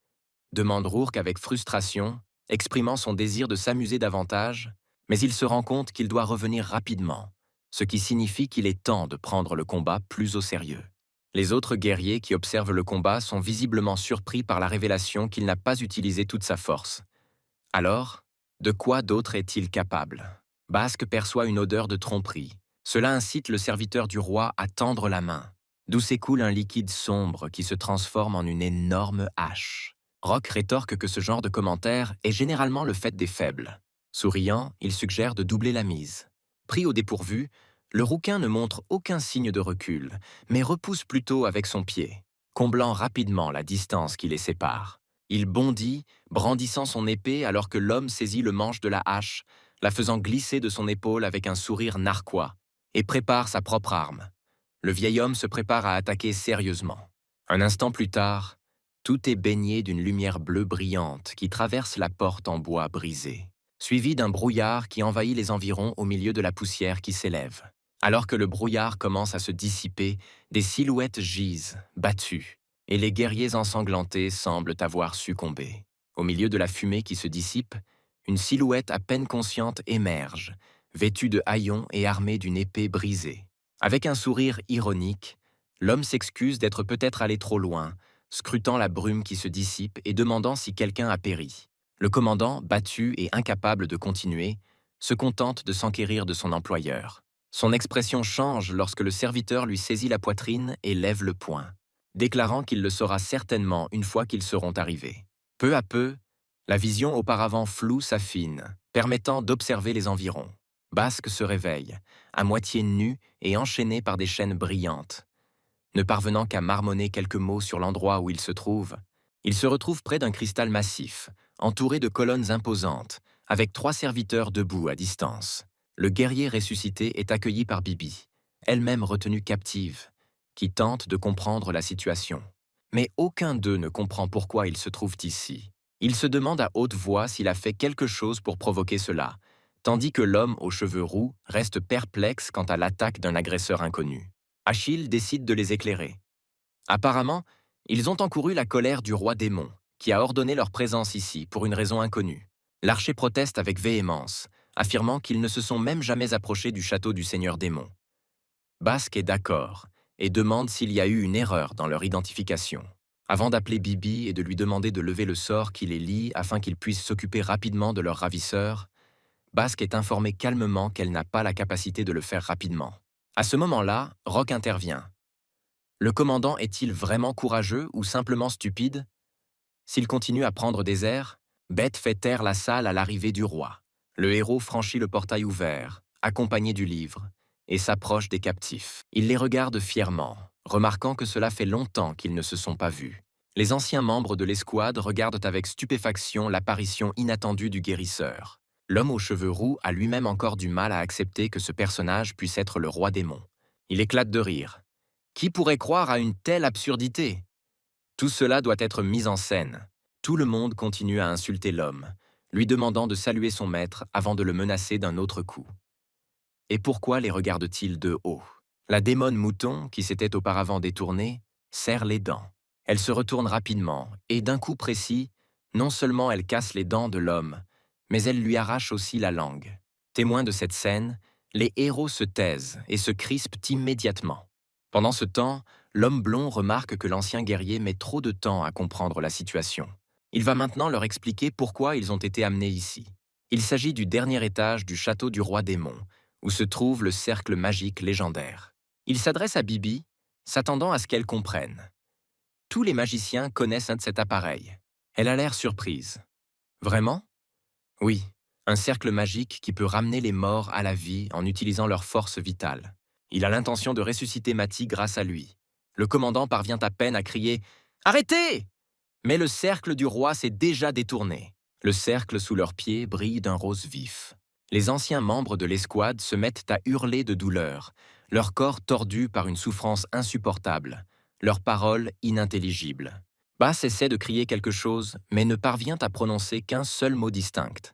Demande Rourke avec frustration, exprimant son désir de s'amuser davantage, mais il se rend compte qu'il doit revenir rapidement, ce qui signifie qu'il est temps de prendre le combat plus au sérieux. Les autres guerriers qui observent le combat sont visiblement surpris par la révélation qu'il n'a pas utilisé toute sa force. Alors, de quoi d'autre est-il capable? Basque perçoit une odeur de tromperie. Cela incite le serviteur du roi à tendre la main, d'où s'écoule un liquide sombre qui se transforme en une énorme hache. Roc rétorque que ce genre de commentaire est généralement le fait des faibles. Souriant, il suggère de doubler la mise. Pris au dépourvu, le rouquin ne montre aucun signe de recul, mais repousse plutôt avec son pied, comblant rapidement la distance qui les sépare. Il bondit, brandissant son épée alors que l'homme saisit le manche de la hache, la faisant glisser de son épaule avec un sourire narquois, et prépare sa propre arme. Le vieil homme se prépare à attaquer sérieusement. Un instant plus tard, tout est baigné d'une lumière bleue brillante qui traverse la porte en bois brisée, suivie d'un brouillard qui envahit les environs au milieu de la poussière qui s'élève. Alors que le brouillard commence à se dissiper, des silhouettes gisent, battues, et les guerriers ensanglantés semblent avoir succombé. Au milieu de la fumée qui se dissipe, une silhouette à peine consciente émerge, vêtue de haillons et armée d'une épée brisée. Avec un sourire ironique, l'homme s'excuse d'être peut-être allé trop loin, scrutant la brume qui se dissipe et demandant si quelqu'un a péri. Le commandant, battu et incapable de continuer, se contente de s'enquérir de son employeur. Son expression change lorsque le serviteur lui saisit la poitrine et lève le poing, déclarant qu'il le saura certainement une fois qu'ils seront arrivés. Peu à peu, La vision auparavant floue s'affine, permettant d'observer les environs. Basque se réveille, à moitié nu et enchaîné par des chaînes brillantes. Ne parvenant qu'à marmonner quelques mots sur l'endroit où il se retrouve près d'un cristal massif, entouré de colonnes imposantes, avec 3 serviteurs debout à distance. Le guerrier ressuscité est accueilli par Bibi, elle-même retenue captive, qui tente de comprendre la situation. Mais aucun d'eux ne comprend pourquoi ils se trouvent ici. Il se demande à haute voix s'il a fait quelque chose pour provoquer cela, tandis que l'homme aux cheveux roux reste perplexe quant à l'attaque d'un agresseur inconnu. Achille décide de les éclairer. Apparemment, ils ont encouru la colère du roi démon, qui a ordonné leur présence ici pour une raison inconnue. L'archer proteste avec véhémence, affirmant qu'ils ne se sont même jamais approchés du château du seigneur démon. Basque est d'accord et demande s'il y a eu une erreur dans leur identification. Avant d'appeler Bibi et de lui demander de lever le sort qui les lie afin qu'ils puissent s'occuper rapidement de leur ravisseur, Basque est informée calmement qu'elle n'a pas la capacité de le faire rapidement. À ce moment-là, Rock intervient. Le commandant est-il vraiment courageux ou simplement stupide? S'il continue à prendre des airs, Bête fait taire la salle à l'arrivée du roi. Le héros franchit le portail ouvert, accompagné du livre, et s'approche des captifs. Il les regarde fièrement, remarquant que cela fait longtemps qu'ils ne se sont pas vus. Les anciens membres de l'escouade regardent avec stupéfaction l'apparition inattendue du guérisseur. L'homme aux cheveux roux a lui-même encore du mal à accepter que ce personnage puisse être le roi démon. Il éclate de rire. Qui pourrait croire à une telle absurdité? Tout cela doit être mis en scène. Tout le monde continue à insulter l'homme, lui demandant de saluer son maître avant de le menacer d'un autre coup. Et pourquoi les regarde-t-il de haut? La démone mouton, qui s'était auparavant détournée, serre les dents. Elle se retourne rapidement, et d'un coup précis, non seulement elle casse les dents de l'homme, mais elle lui arrache aussi la langue. Témoins de cette scène, les héros se taisent et se crispent immédiatement. Pendant ce temps, l'homme blond remarque que l'ancien guerrier met trop de temps à comprendre la situation. Il va maintenant leur expliquer pourquoi ils ont été amenés ici. Il s'agit du dernier étage du château du roi démon, où se trouve le cercle magique légendaire. Il s'adresse à Bibi, s'attendant à ce qu'elle comprenne. Tous les magiciens connaissent un de cet appareil. Elle a l'air surprise. Vraiment? Oui, un cercle magique qui peut ramener les morts à la vie en utilisant leur force vitale. Il a l'intention de ressusciter Mati grâce à lui. Le commandant parvient à peine à crier « Arrêtez !» Mais le cercle du roi s'est déjà détourné. Le cercle sous leurs pieds brille d'un rose vif. Les anciens membres de l'escouade se mettent à hurler de douleur, leur corps tordu par une souffrance insupportable, leurs paroles inintelligibles. Bass essaie de crier quelque chose, mais ne parvient à prononcer qu'un seul mot distinct.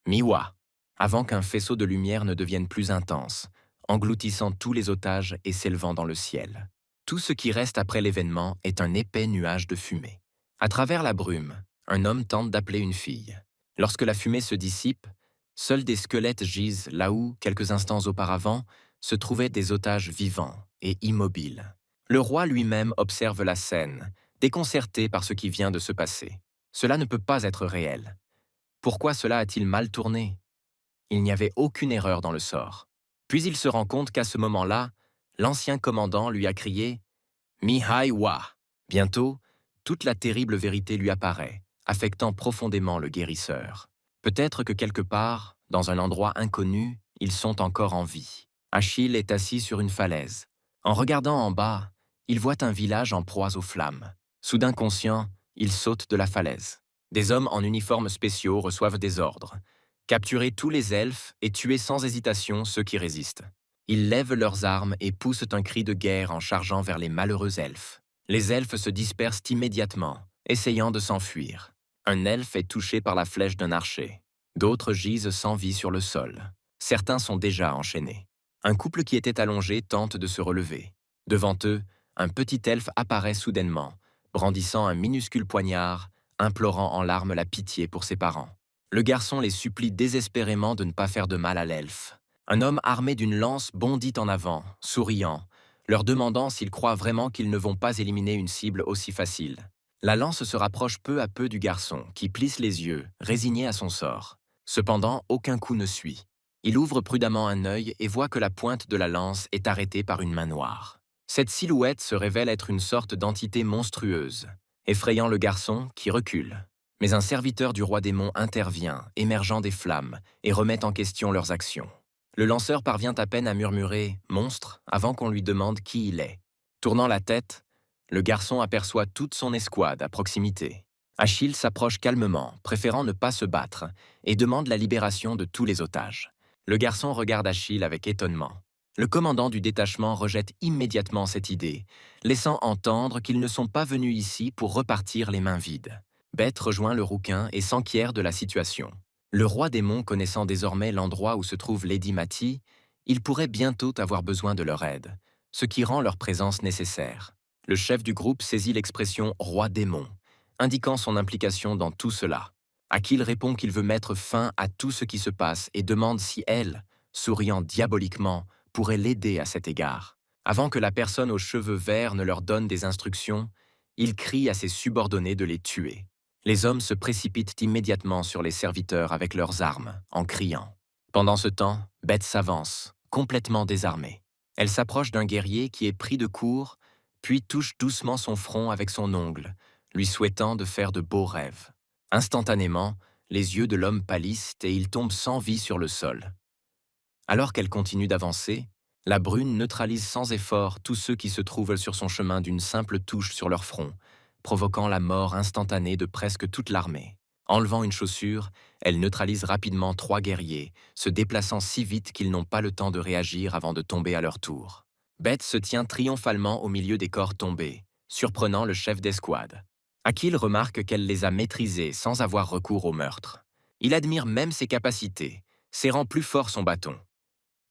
Miwa, avant qu'un faisceau de lumière ne devienne plus intense, engloutissant tous les otages et s'élevant dans le ciel. Tout ce qui reste après l'événement est un épais nuage de fumée. À travers la brume, un homme tente d'appeler une fille. Lorsque la fumée se dissipe, seuls des squelettes gisent là où, quelques instants auparavant, se trouvaient des otages vivants et immobiles. Le roi lui-même observe la scène, déconcerté par ce qui vient de se passer. Cela ne peut pas être réel. Pourquoi cela a-t-il mal tourné? Il n'y avait aucune erreur dans le sort. Puis il se rend compte qu'à ce moment-là, l'ancien commandant lui a crié « Mihai wa ». Bientôt, toute la terrible vérité lui apparaît, affectant profondément le guérisseur. Peut-être que quelque part, dans un endroit inconnu, ils sont encore en vie. Achille est assis sur une falaise. En regardant en bas, il voit un village en proie aux flammes. Soudain conscient, il saute de la falaise. Des hommes en uniformes spéciaux reçoivent des ordres. Capturer tous les elfes et tuer sans hésitation ceux qui résistent. Ils lèvent leurs armes et poussent un cri de guerre en chargeant vers les malheureux elfes. Les elfes se dispersent immédiatement, essayant de s'enfuir. Un elfe est touché par la flèche d'un archer. D'autres gisent sans vie sur le sol. Certains sont déjà enchaînés. Un couple qui était allongé tente de se relever. Devant eux, un petit elfe apparaît soudainement, brandissant un minuscule poignard, implorant en larmes la pitié pour ses parents. Le garçon les supplie désespérément de ne pas faire de mal à l'elfe. Un homme armé d'une lance bondit en avant, souriant, leur demandant s'ils croient vraiment qu'ils ne vont pas éliminer une cible aussi facile. La lance se rapproche peu à peu du garçon, qui plisse les yeux, résigné à son sort. Cependant, aucun coup ne suit. Il ouvre prudemment un œil et voit que la pointe de la lance est arrêtée par une main noire. Cette silhouette se révèle être une sorte d'entité monstrueuse, effrayant le garçon qui recule. Mais un serviteur du roi démon intervient, émergeant des flammes, et remet en question leurs actions. Le lanceur parvient à peine à murmurer « monstre » avant qu'on lui demande qui il est. Tournant la tête, le garçon aperçoit toute son escouade à proximité. Achille s'approche calmement, préférant ne pas se battre, et demande la libération de tous les otages. Le garçon regarde Achille avec étonnement. Le commandant du détachement rejette immédiatement cette idée, laissant entendre qu'ils ne sont pas venus ici pour repartir les mains vides. Bête rejoint le rouquin et s'enquiert de la situation. Le roi démon connaissant désormais l'endroit où se trouve Lady Mattie, il pourrait bientôt avoir besoin de leur aide, ce qui rend leur présence nécessaire. Le chef du groupe saisit l'expression « roi démon », indiquant son implication dans tout cela. Achille répond qu'il veut mettre fin à tout ce qui se passe et demande si elle, souriant diaboliquement, pourrait l'aider à cet égard. Avant que la personne aux cheveux verts ne leur donne des instructions, il crie à ses subordonnés de les tuer. Les hommes se précipitent immédiatement sur les serviteurs avec leurs armes, en criant. Pendant ce temps, Bête s'avance, complètement désarmée. Elle s'approche d'un guerrier qui est pris de court, puis touche doucement son front avec son ongle, lui souhaitant de faire de beaux rêves. Instantanément, les yeux de l'homme pâlissent et il tombe sans vie sur le sol. Alors qu'elle continue d'avancer, la brune neutralise sans effort tous ceux qui se trouvent sur son chemin d'une simple touche sur leur front, provoquant la mort instantanée de presque toute l'armée. Enlevant une chaussure, elle neutralise rapidement 3 guerriers, se déplaçant si vite qu'ils n'ont pas le temps de réagir avant de tomber à leur tour. Bête se tient triomphalement au milieu des corps tombés, surprenant le chef d'escouade. Achille remarque qu'elle les a maîtrisés sans avoir recours au meurtre. Il admire même ses capacités, serrant plus fort son bâton.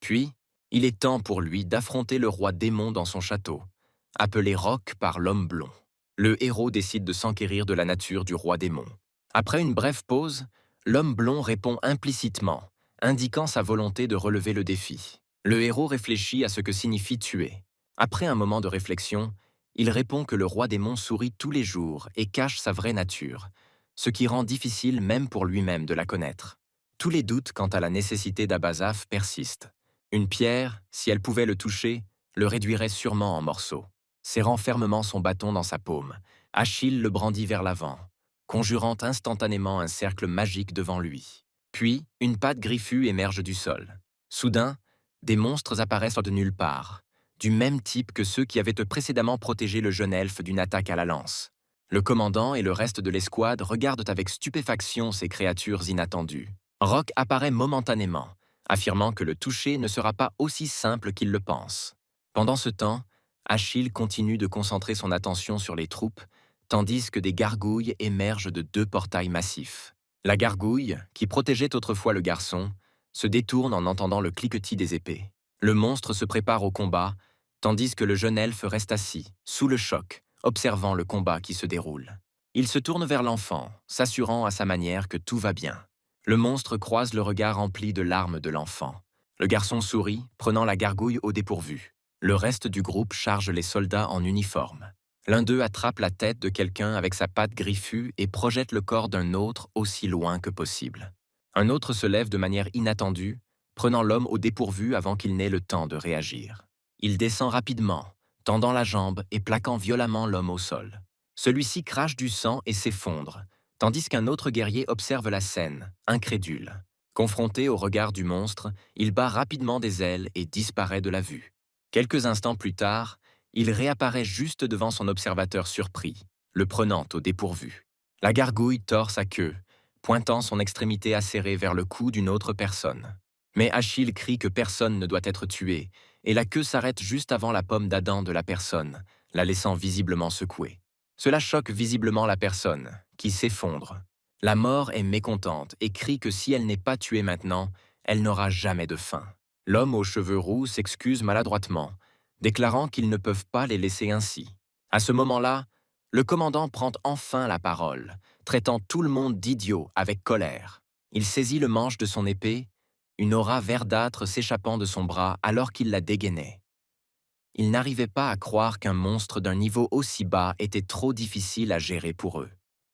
Puis, il est temps pour lui d'affronter le roi démon dans son château, appelé Roc par l'homme blond. Le héros décide de s'enquérir de la nature du roi démon. Après une brève pause, l'homme blond répond implicitement, indiquant sa volonté de relever le défi. Le héros réfléchit à ce que signifie tuer. Après un moment de réflexion, il répond que le roi démon sourit tous les jours et cache sa vraie nature, ce qui rend difficile même pour lui-même de la connaître. Tous les doutes quant à la nécessité d'Abazaph persistent. Une pierre, si elle pouvait le toucher, le réduirait sûrement en morceaux. Serrant fermement son bâton dans sa paume, Achille le brandit vers l'avant, conjurant instantanément un cercle magique devant lui. Puis, une patte griffue émerge du sol. Soudain, des monstres apparaissent de nulle part, du même type que ceux qui avaient précédemment protégé le jeune elfe d'une attaque à la lance. Le commandant et le reste de l'escouade regardent avec stupéfaction ces créatures inattendues. Roc apparaît momentanément, affirmant que le toucher ne sera pas aussi simple qu'il le pense. Pendant ce temps, Achille continue de concentrer son attention sur les troupes, tandis que des gargouilles émergent de 2 portails massifs. La gargouille, qui protégeait autrefois le garçon, se détourne en entendant le cliquetis des épées. Le monstre se prépare au combat, tandis que le jeune elfe reste assis, sous le choc, observant le combat qui se déroule. Il se tourne vers l'enfant, s'assurant à sa manière que tout va bien. Le monstre croise le regard rempli de larmes de l'enfant. Le garçon sourit, prenant la gargouille au dépourvu. Le reste du groupe charge les soldats en uniforme. L'un d'eux attrape la tête de quelqu'un avec sa patte griffue et projette le corps d'un autre aussi loin que possible. Un autre se lève de manière inattendue, prenant l'homme au dépourvu avant qu'il n'ait le temps de réagir. Il descend rapidement, tendant la jambe et plaquant violemment l'homme au sol. Celui-ci crache du sang et s'effondre, tandis qu'un autre guerrier observe la scène, incrédule. Confronté au regard du monstre, il bat rapidement des ailes et disparaît de la vue. Quelques instants plus tard, il réapparaît juste devant son observateur surpris, le prenant au dépourvu. La gargouille tord sa queue, pointant son extrémité acérée vers le cou d'une autre personne. Mais Achille crie que personne ne doit être tué, et la queue s'arrête juste avant la pomme d'Adam de la personne, la laissant visiblement secouée. Cela choque visiblement la personne, qui s'effondre. La mort est mécontente et crie que si elle n'est pas tuée maintenant, elle n'aura jamais de fin. L'homme aux cheveux roux s'excuse maladroitement, déclarant qu'ils ne peuvent pas les laisser ainsi. À ce moment-là, le commandant prend enfin la parole, traitant tout le monde d'idiot avec colère. Il saisit le manche de son épée, une aura verdâtre s'échappant de son bras alors qu'il la dégainait. Il n'arrivait pas à croire qu'un monstre d'un niveau aussi bas était trop difficile à gérer pour eux.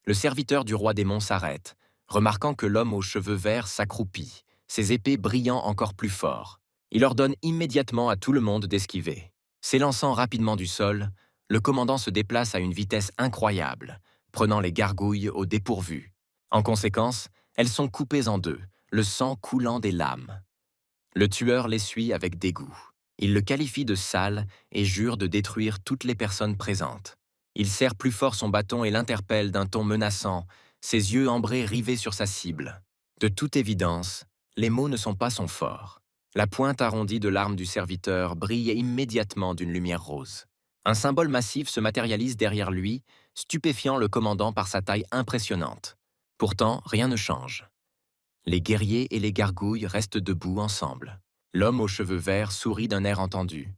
Le serviteur du roi démon s'arrête, remarquant que l'homme aux cheveux verts s'accroupit, ses épées brillant encore plus fort. Il ordonne immédiatement à tout le monde d'esquiver. S'élançant rapidement du sol, le commandant se déplace à une vitesse incroyable, prenant les gargouilles au dépourvu. En conséquence, elles sont coupées en deux, le sang coulant des lames. Le tueur l'essuie avec dégoût. Il le qualifie de sale et jure de détruire toutes les personnes présentes. Il serre plus fort son bâton et l'interpelle d'un ton menaçant, ses yeux ambrés rivés sur sa cible. De toute évidence, les mots ne sont pas son fort. La pointe arrondie de l'arme du serviteur brille immédiatement d'une lumière rose. Un symbole massif se matérialise derrière lui, stupéfiant le commandant par sa taille impressionnante. Pourtant, rien ne change. Les guerriers et les gargouilles restent debout ensemble. L'homme aux cheveux verts sourit d'un air entendu.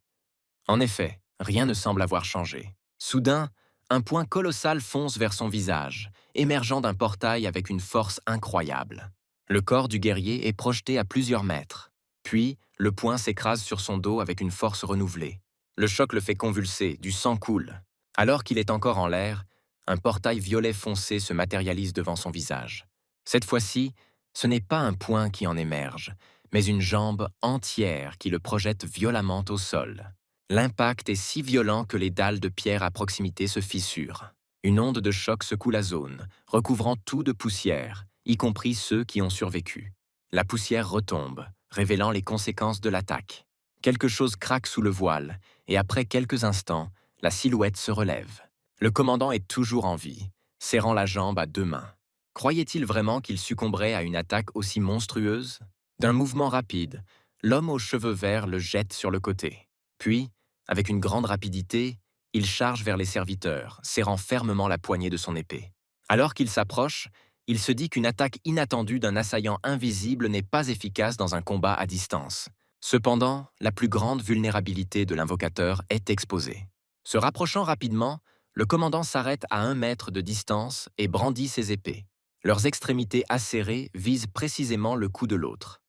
En effet, rien ne semble avoir changé. Soudain, un point colossal fonce vers son visage, émergeant d'un portail avec une force incroyable. Le corps du guerrier est projeté à plusieurs mètres. Puis, le point s'écrase sur son dos avec une force renouvelée. Le choc le fait convulser, du sang coule. Alors qu'il est encore en l'air, un portail violet foncé se matérialise devant son visage. Cette fois-ci, ce n'est pas un point qui en émerge, mais une jambe entière qui le projette violemment au sol. L'impact est si violent que les dalles de pierre à proximité se fissurent. Une onde de choc secoue la zone, recouvrant tout de poussière, y compris ceux qui ont survécu. La poussière retombe, révélant les conséquences de l'attaque. Quelque chose craque sous le voile, et après quelques instants, la silhouette se relève. Le commandant est toujours en vie, serrant la jambe à deux mains. Croyait-il vraiment qu'il succomberait à une attaque aussi monstrueuse? D'un mouvement rapide, l'homme aux cheveux verts le jette sur le côté. Puis, avec une grande rapidité, il charge vers les serviteurs, serrant fermement la poignée de son épée. Alors qu'il s'approche, il se dit qu'une attaque inattendue d'un assaillant invisible n'est pas efficace dans un combat à distance. Cependant, la plus grande vulnérabilité de l'invocateur est exposée. Se rapprochant rapidement, le commandant s'arrête à 1 mètre de distance et brandit ses épées. Leurs extrémités acérées visent précisément le cou de l'autre.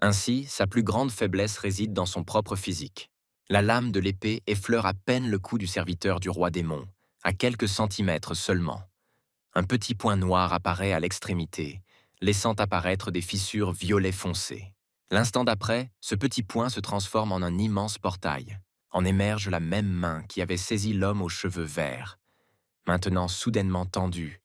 Ainsi, sa plus grande faiblesse réside dans son propre physique. La lame de l'épée effleure à peine le cou du serviteur du roi démon, à quelques centimètres seulement. Un petit point noir apparaît à l'extrémité, laissant apparaître des fissures violet foncé. L'instant d'après, ce petit point se transforme en un immense portail. En émerge la même main qui avait saisi l'homme aux cheveux verts, maintenant soudainement tendue,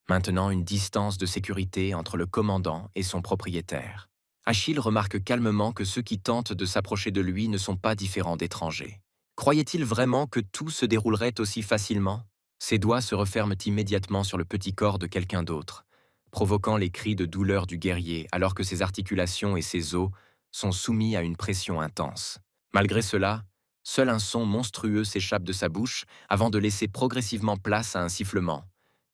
maintenant une distance de sécurité entre le commandant et son propriétaire. Achille remarque calmement que ceux qui tentent de s'approcher de lui ne sont pas différents d'étrangers. Croyait-il vraiment que tout se déroulerait aussi facilement? Ses doigts se referment immédiatement sur le petit corps de quelqu'un d'autre, provoquant les cris de douleur du guerrier alors que ses articulations et ses os sont soumis à une pression intense. Malgré cela, seul un son monstrueux s'échappe de sa bouche avant de laisser progressivement place à un sifflement,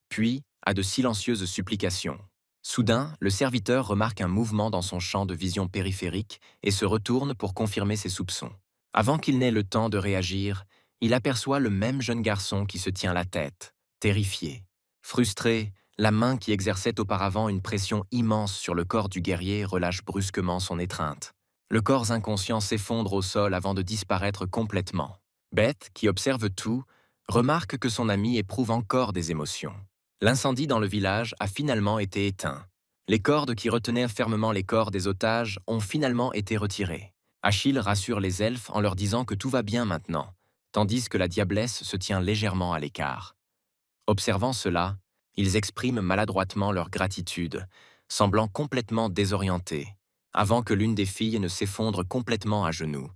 puis à de silencieuses supplications. Soudain, le serviteur remarque un mouvement dans son champ de vision périphérique et se retourne pour confirmer ses soupçons. Avant qu'il n'ait le temps de réagir, il aperçoit le même jeune garçon qui se tient la tête, terrifié. Frustré, la main qui exerçait auparavant une pression immense sur le corps du guerrier relâche brusquement son étreinte. Le corps inconscient s'effondre au sol avant de disparaître complètement. Beth, qui observe tout, remarque que son ami éprouve encore des émotions. L'incendie dans le village a finalement été éteint. Les cordes qui retenaient fermement les corps des otages ont finalement été retirées. Achille rassure les elfes en leur disant que tout va bien maintenant, tandis que la diablesse se tient légèrement à l'écart. Observant cela, ils expriment maladroitement leur gratitude, semblant complètement désorientés, avant que l'une des filles ne s'effondre complètement à genoux.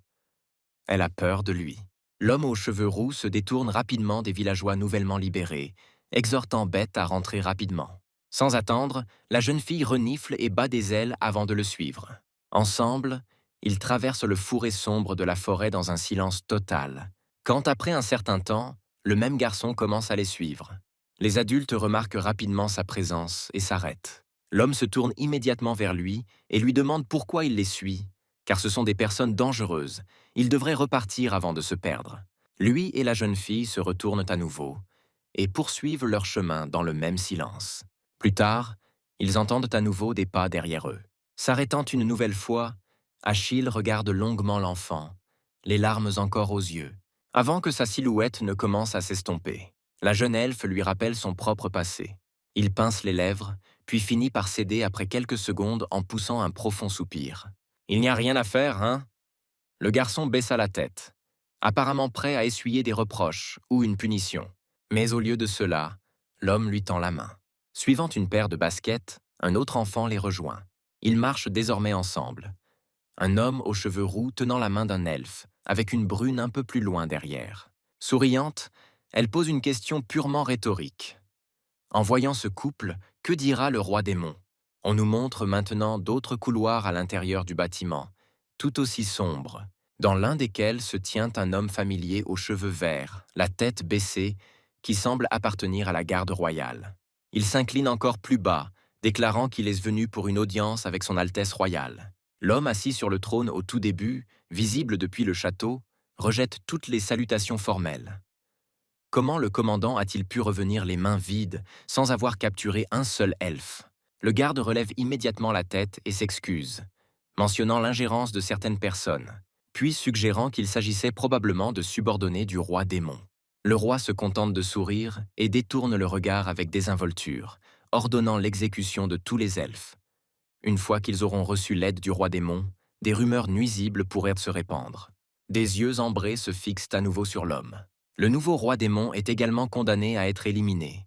Elle a peur de lui. L'homme aux cheveux roux se détourne rapidement des villageois nouvellement libérés, exhortant Beth à rentrer rapidement. Sans attendre, la jeune fille renifle et bat des ailes avant de le suivre. Ensemble, ils traversent le fourré sombre de la forêt dans un silence total. Quand après un certain temps, le même garçon commence à les suivre. Les adultes remarquent rapidement sa présence et s'arrêtent. L'homme se tourne immédiatement vers lui et lui demande pourquoi il les suit, car ce sont des personnes dangereuses. Ils devraient repartir avant de se perdre. Lui et la jeune fille se retournent à nouveau et poursuivent leur chemin dans le même silence. Plus tard, ils entendent à nouveau des pas derrière eux. S'arrêtant une nouvelle fois, Achille regarde longuement l'enfant, les larmes encore aux yeux, avant que sa silhouette ne commence à s'estomper. La jeune elfe lui rappelle son propre passé. Il pince les lèvres, puis finit par céder après quelques secondes en poussant un profond soupir. « Il n'y a rien à faire, hein ?» Le garçon baissa la tête, apparemment prêt à essuyer des reproches ou une punition. Mais au lieu de cela, l'homme lui tend la main. Suivant une paire de baskets, un autre enfant les rejoint. Ils marchent désormais ensemble. Un homme aux cheveux roux tenant la main d'un elfe, avec une brune un peu plus loin derrière. Souriante, elle pose une question purement rhétorique. En voyant ce couple, que dira le roi démon? On nous montre maintenant d'autres couloirs à l'intérieur du bâtiment, tout aussi sombres, dans l'un desquels se tient un homme familier aux cheveux verts, la tête baissée, qui semble appartenir à la garde royale. Il s'incline encore plus bas, déclarant qu'il est venu pour une audience avec son Altesse royale. L'homme assis sur le trône au tout début, visible depuis le château, rejette toutes les salutations formelles. Comment le commandant a-t-il pu revenir les mains vides, sans avoir capturé un seul elfe? Le garde relève immédiatement la tête et s'excuse, mentionnant l'ingérence de certaines personnes, puis suggérant qu'il s'agissait probablement de subordonnés du roi démon. Le roi se contente de sourire et détourne le regard avec désinvolture, ordonnant l'exécution de tous les elfes. Une fois qu'ils auront reçu l'aide du roi démon, des rumeurs nuisibles pourraient se répandre. Des yeux ambrés se fixent à nouveau sur l'homme. Le nouveau roi démon est également condamné à être éliminé.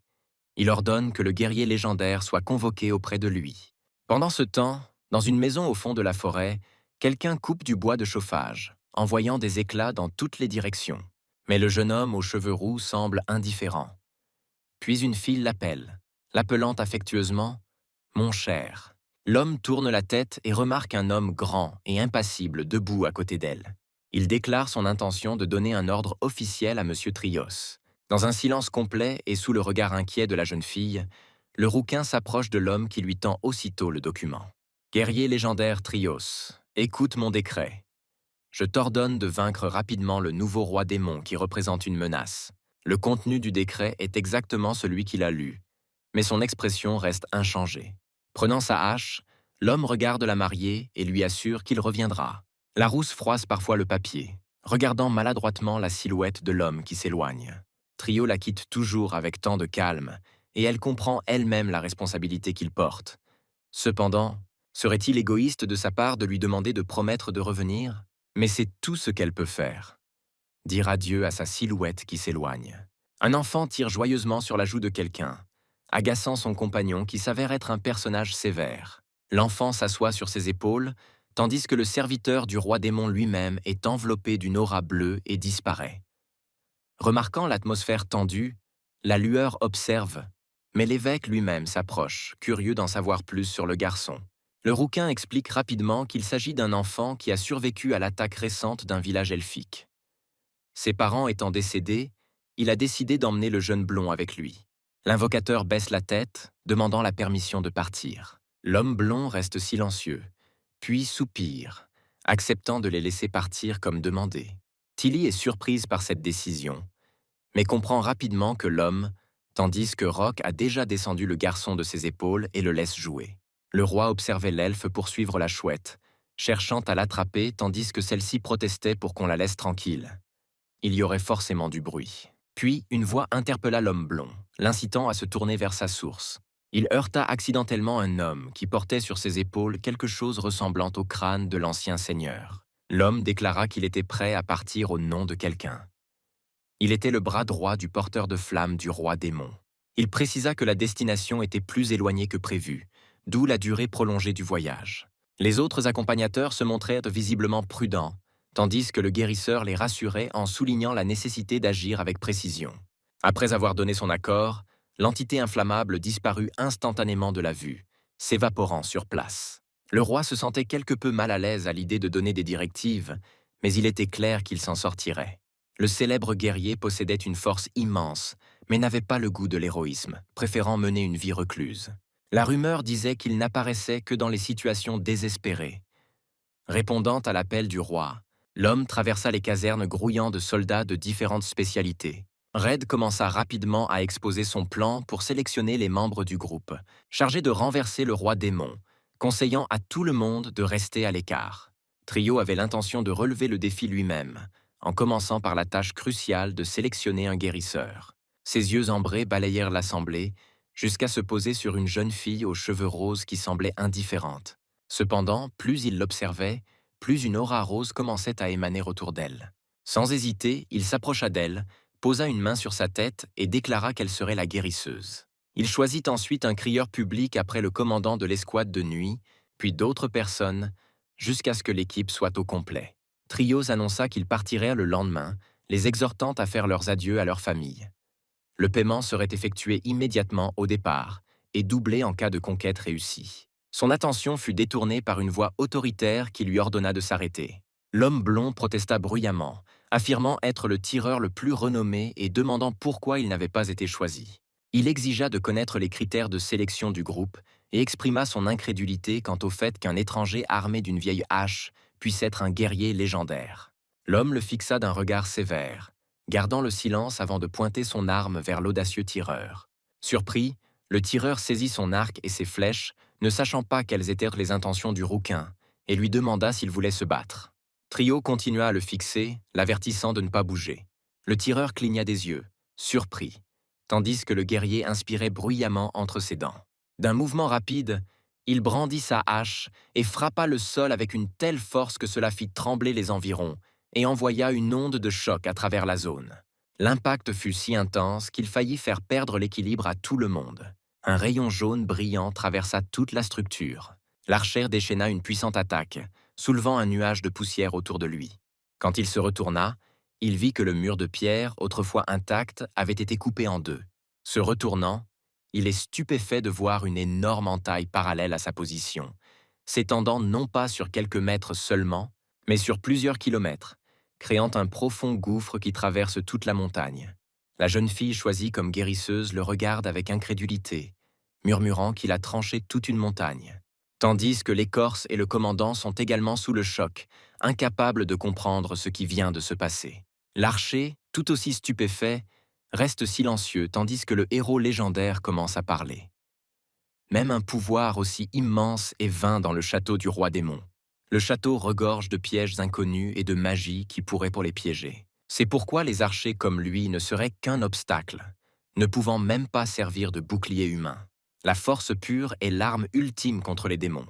Il ordonne que le guerrier légendaire soit convoqué auprès de lui. Pendant ce temps, dans une maison au fond de la forêt, quelqu'un coupe du bois de chauffage, envoyant des éclats dans toutes les directions. Mais le jeune homme aux cheveux roux semble indifférent. Puis une fille l'appelle, l'appelant affectueusement « Mon cher ». L'homme tourne la tête et remarque un homme grand et impassible debout à côté d'elle. Il déclare son intention de donner un ordre officiel à M. Trios. Dans un silence complet et sous le regard inquiet de la jeune fille, le rouquin s'approche de l'homme qui lui tend aussitôt le document. « Guerrier légendaire Trios, écoute mon décret. Je t'ordonne de vaincre rapidement le nouveau roi démon qui représente une menace. Le contenu du décret est exactement celui qu'il a lu, mais son expression reste inchangée. Prenant sa hache, l'homme regarde la mariée et lui assure qu'il reviendra. La rousse froisse parfois le papier, regardant maladroitement la silhouette de l'homme qui s'éloigne. Trio la quitte toujours avec tant de calme, et elle comprend elle-même la responsabilité qu'il porte. Cependant, serait-il égoïste de sa part de lui demander de promettre de revenir? Mais c'est tout ce qu'elle peut faire. Dire adieu à sa silhouette qui s'éloigne. Un enfant tire joyeusement sur la joue de quelqu'un, agaçant son compagnon qui s'avère être un personnage sévère. L'enfant s'assoit sur ses épaules, tandis que le serviteur du roi démon lui-même est enveloppé d'une aura bleue et disparaît. Remarquant l'atmosphère tendue, la lueur observe, mais l'évêque lui-même s'approche, curieux d'en savoir plus sur le garçon. Le rouquin explique rapidement qu'il s'agit d'un enfant qui a survécu à l'attaque récente d'un village elfique. Ses parents étant décédés, il a décidé d'emmener le jeune blond avec lui. L'invocateur baisse la tête, demandant la permission de partir. L'homme blond reste silencieux, puis soupire, acceptant de les laisser partir comme demandé. Tilly est surprise par cette décision, mais comprend rapidement que l'homme, tandis que Rock a déjà descendu le garçon de ses épaules et le laisse jouer. Le roi observait l'elfe poursuivre la chouette, cherchant à l'attraper tandis que celle-ci protestait pour qu'on la laisse tranquille. Il y aurait forcément du bruit. Puis, une voix interpella l'homme blond, l'incitant à se tourner vers sa source. Il heurta accidentellement un homme qui portait sur ses épaules quelque chose ressemblant au crâne de l'ancien seigneur. L'homme déclara qu'il était prêt à partir au nom de quelqu'un. Il était le bras droit du porteur de flammes du roi démon. Il précisa que la destination était plus éloignée que prévu, d'où la durée prolongée du voyage. Les autres accompagnateurs se montrèrent visiblement prudents, tandis que le guérisseur les rassurait en soulignant la nécessité d'agir avec précision. Après avoir donné son accord, l'entité inflammable disparut instantanément de la vue, s'évaporant sur place. Le roi se sentait quelque peu mal à l'aise à l'idée de donner des directives, mais il était clair qu'il s'en sortirait. Le célèbre guerrier possédait une force immense, mais n'avait pas le goût de l'héroïsme, préférant mener une vie recluse. La rumeur disait qu'il n'apparaissait que dans les situations désespérées. Répondant à l'appel du roi, l'homme traversa les casernes grouillant de soldats de différentes spécialités. Red commença rapidement à exposer son plan pour sélectionner les membres du groupe, chargé de renverser le roi démon, conseillant à tout le monde de rester à l'écart. Trio avait l'intention de relever le défi lui-même, en commençant par la tâche cruciale de sélectionner un guérisseur. Ses yeux ambrés balayèrent l'assemblée, jusqu'à se poser sur une jeune fille aux cheveux roses qui semblait indifférente. Cependant, plus il l'observait, plus une aura rose commençait à émaner autour d'elle. Sans hésiter, il s'approcha d'elle, posa une main sur sa tête et déclara qu'elle serait la guérisseuse. Il choisit ensuite un crieur public après le commandant de l'escouade de nuit, puis d'autres personnes, jusqu'à ce que l'équipe soit au complet. Trios annonça qu'ils partiraient le lendemain, les exhortant à faire leurs adieux à leur famille. Le paiement serait effectué immédiatement au départ et doublé en cas de conquête réussie. Son attention fut détournée par une voix autoritaire qui lui ordonna de s'arrêter. L'homme blond protesta bruyamment, affirmant être le tireur le plus renommé et demandant pourquoi il n'avait pas été choisi. Il exigea de connaître les critères de sélection du groupe et exprima son incrédulité quant au fait qu'un étranger armé d'une vieille hache puisse être un guerrier légendaire. L'homme le fixa d'un regard sévère, gardant le silence avant de pointer son arme vers l'audacieux tireur. Surpris, le tireur saisit son arc et ses flèches, ne sachant pas quelles étaient les intentions du rouquin, et lui demanda s'il voulait se battre. Trio continua à le fixer, l'avertissant de ne pas bouger. Le tireur cligna des yeux, surpris, tandis que le guerrier inspirait bruyamment entre ses dents. D'un mouvement rapide, il brandit sa hache et frappa le sol avec une telle force que cela fit trembler les environs et envoya une onde de choc à travers la zone. L'impact fut si intense qu'il faillit faire perdre l'équilibre à tout le monde. Un rayon jaune brillant traversa toute la structure. L'archer déchaîna une puissante attaque, soulevant un nuage de poussière autour de lui. Quand il se retourna, il vit que le mur de pierre, autrefois intact, avait été coupé en deux. Se retournant, il est stupéfait de voir une énorme entaille parallèle à sa position, s'étendant non pas sur quelques mètres seulement, mais sur plusieurs kilomètres, créant un profond gouffre qui traverse toute la montagne. La jeune fille choisie comme guérisseuse le regarde avec incrédulité, murmurant qu'il a tranché toute une montagne, tandis que l'écorce et le commandant sont également sous le choc, incapables de comprendre ce qui vient de se passer. L'archer, tout aussi stupéfait, reste silencieux tandis que le héros légendaire commence à parler. Même un pouvoir aussi immense est vain dans le château du roi démon. Le château regorge de pièges inconnus et de magie qui pourraient pour les piéger. C'est pourquoi les archers comme lui ne seraient qu'un obstacle, ne pouvant même pas servir de bouclier humain. La force pure est l'arme ultime contre les démons.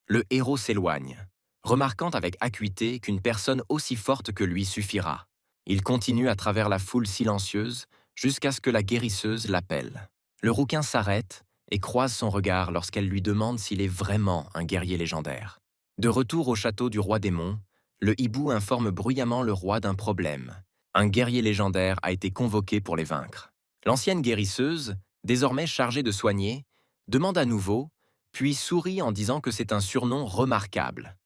Le héros s'éloigne, remarquant avec acuité qu'une personne aussi forte que lui suffira. Il continue à travers la foule silencieuse jusqu'à ce que la guérisseuse l'appelle. Le rouquin s'arrête et croise son regard lorsqu'elle lui demande s'il est vraiment un guerrier légendaire. De retour au château du roi démon, le hibou informe bruyamment le roi d'un problème. Un guerrier légendaire a été convoqué pour les vaincre. L'ancienne guérisseuse, désormais chargée de soigner, demande à nouveau, puis sourit en disant que c'est un surnom remarquable.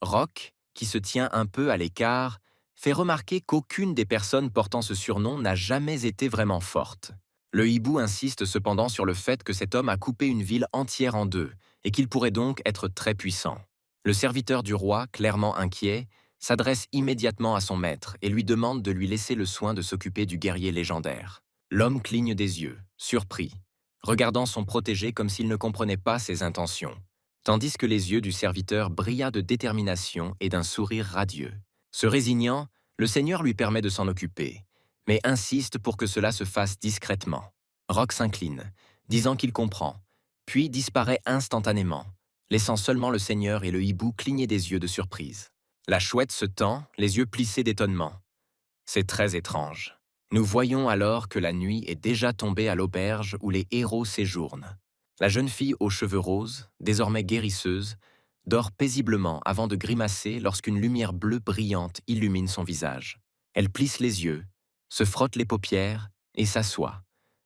Rock, qui se tient un peu à l'écart, fait remarquer qu'aucune des personnes portant ce surnom n'a jamais été vraiment forte. Le hibou insiste cependant sur le fait que cet homme a coupé une ville entière en deux et qu'il pourrait donc être très puissant. Le serviteur du roi, clairement inquiet, s'adresse immédiatement à son maître et lui demande de lui laisser le soin de s'occuper du guerrier légendaire. L'homme cligne des yeux, surpris, regardant son protégé comme s'il ne comprenait pas ses intentions, tandis que les yeux du serviteur brillaient de détermination et d'un sourire radieux. Se résignant, le seigneur lui permet de s'en occuper, mais insiste pour que cela se fasse discrètement. Rock s'incline, disant qu'il comprend, puis disparaît instantanément, laissant seulement le seigneur et le hibou cligner des yeux de surprise. La chouette se tend, les yeux plissés d'étonnement. C'est très étrange. Nous voyons alors que la nuit est déjà tombée à l'auberge où les héros séjournent. La jeune fille aux cheveux roses, désormais guérisseuse, dort paisiblement avant de grimacer lorsqu'une lumière bleue brillante illumine son visage. Elle plisse les yeux, se frotte les paupières et s'assoit,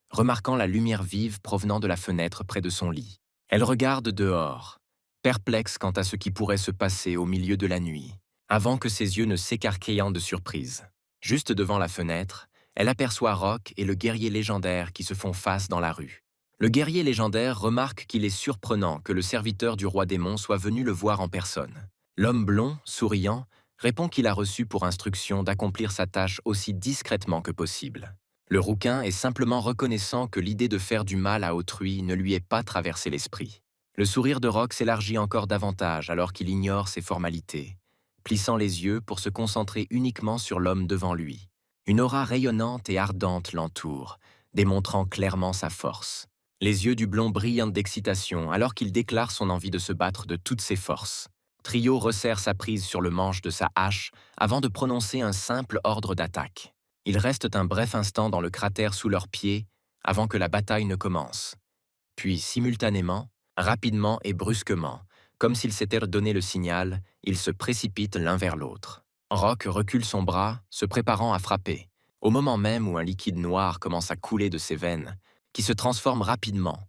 remarquant la lumière vive provenant de la fenêtre près de son lit. Elle regarde dehors, perplexe quant à ce qui pourrait se passer au milieu de la nuit, avant que ses yeux ne s'écarquillant de surprise. Juste devant la fenêtre, elle aperçoit Rock et le guerrier légendaire qui se font face dans la rue. Le guerrier légendaire remarque qu'il est surprenant que le serviteur du roi démon soit venu le voir en personne. L'homme blond, souriant, répond qu'il a reçu pour instruction d'accomplir sa tâche aussi discrètement que possible. Le rouquin est simplement reconnaissant que l'idée de faire du mal à autrui ne lui est pas traversé l'esprit. Le sourire de Rock s'élargit encore davantage alors qu'il ignore ses formalités, plissant les yeux pour se concentrer uniquement sur l'homme devant lui. Une aura rayonnante et ardente l'entoure, démontrant clairement sa force. Les yeux du blond brillent d'excitation alors qu'il déclare son envie de se battre de toutes ses forces. Trio resserre sa prise sur le manche de sa hache avant de prononcer un simple ordre d'attaque. Ils restent un bref instant dans le cratère sous leurs pieds avant que la bataille ne commence. Puis, simultanément, rapidement et brusquement, comme s'ils s'étaient donné le signal, ils se précipitent l'un vers l'autre. Rock recule son bras, se préparant à frapper, au moment même où un liquide noir commence à couler de ses veines, qui se transforme rapidement,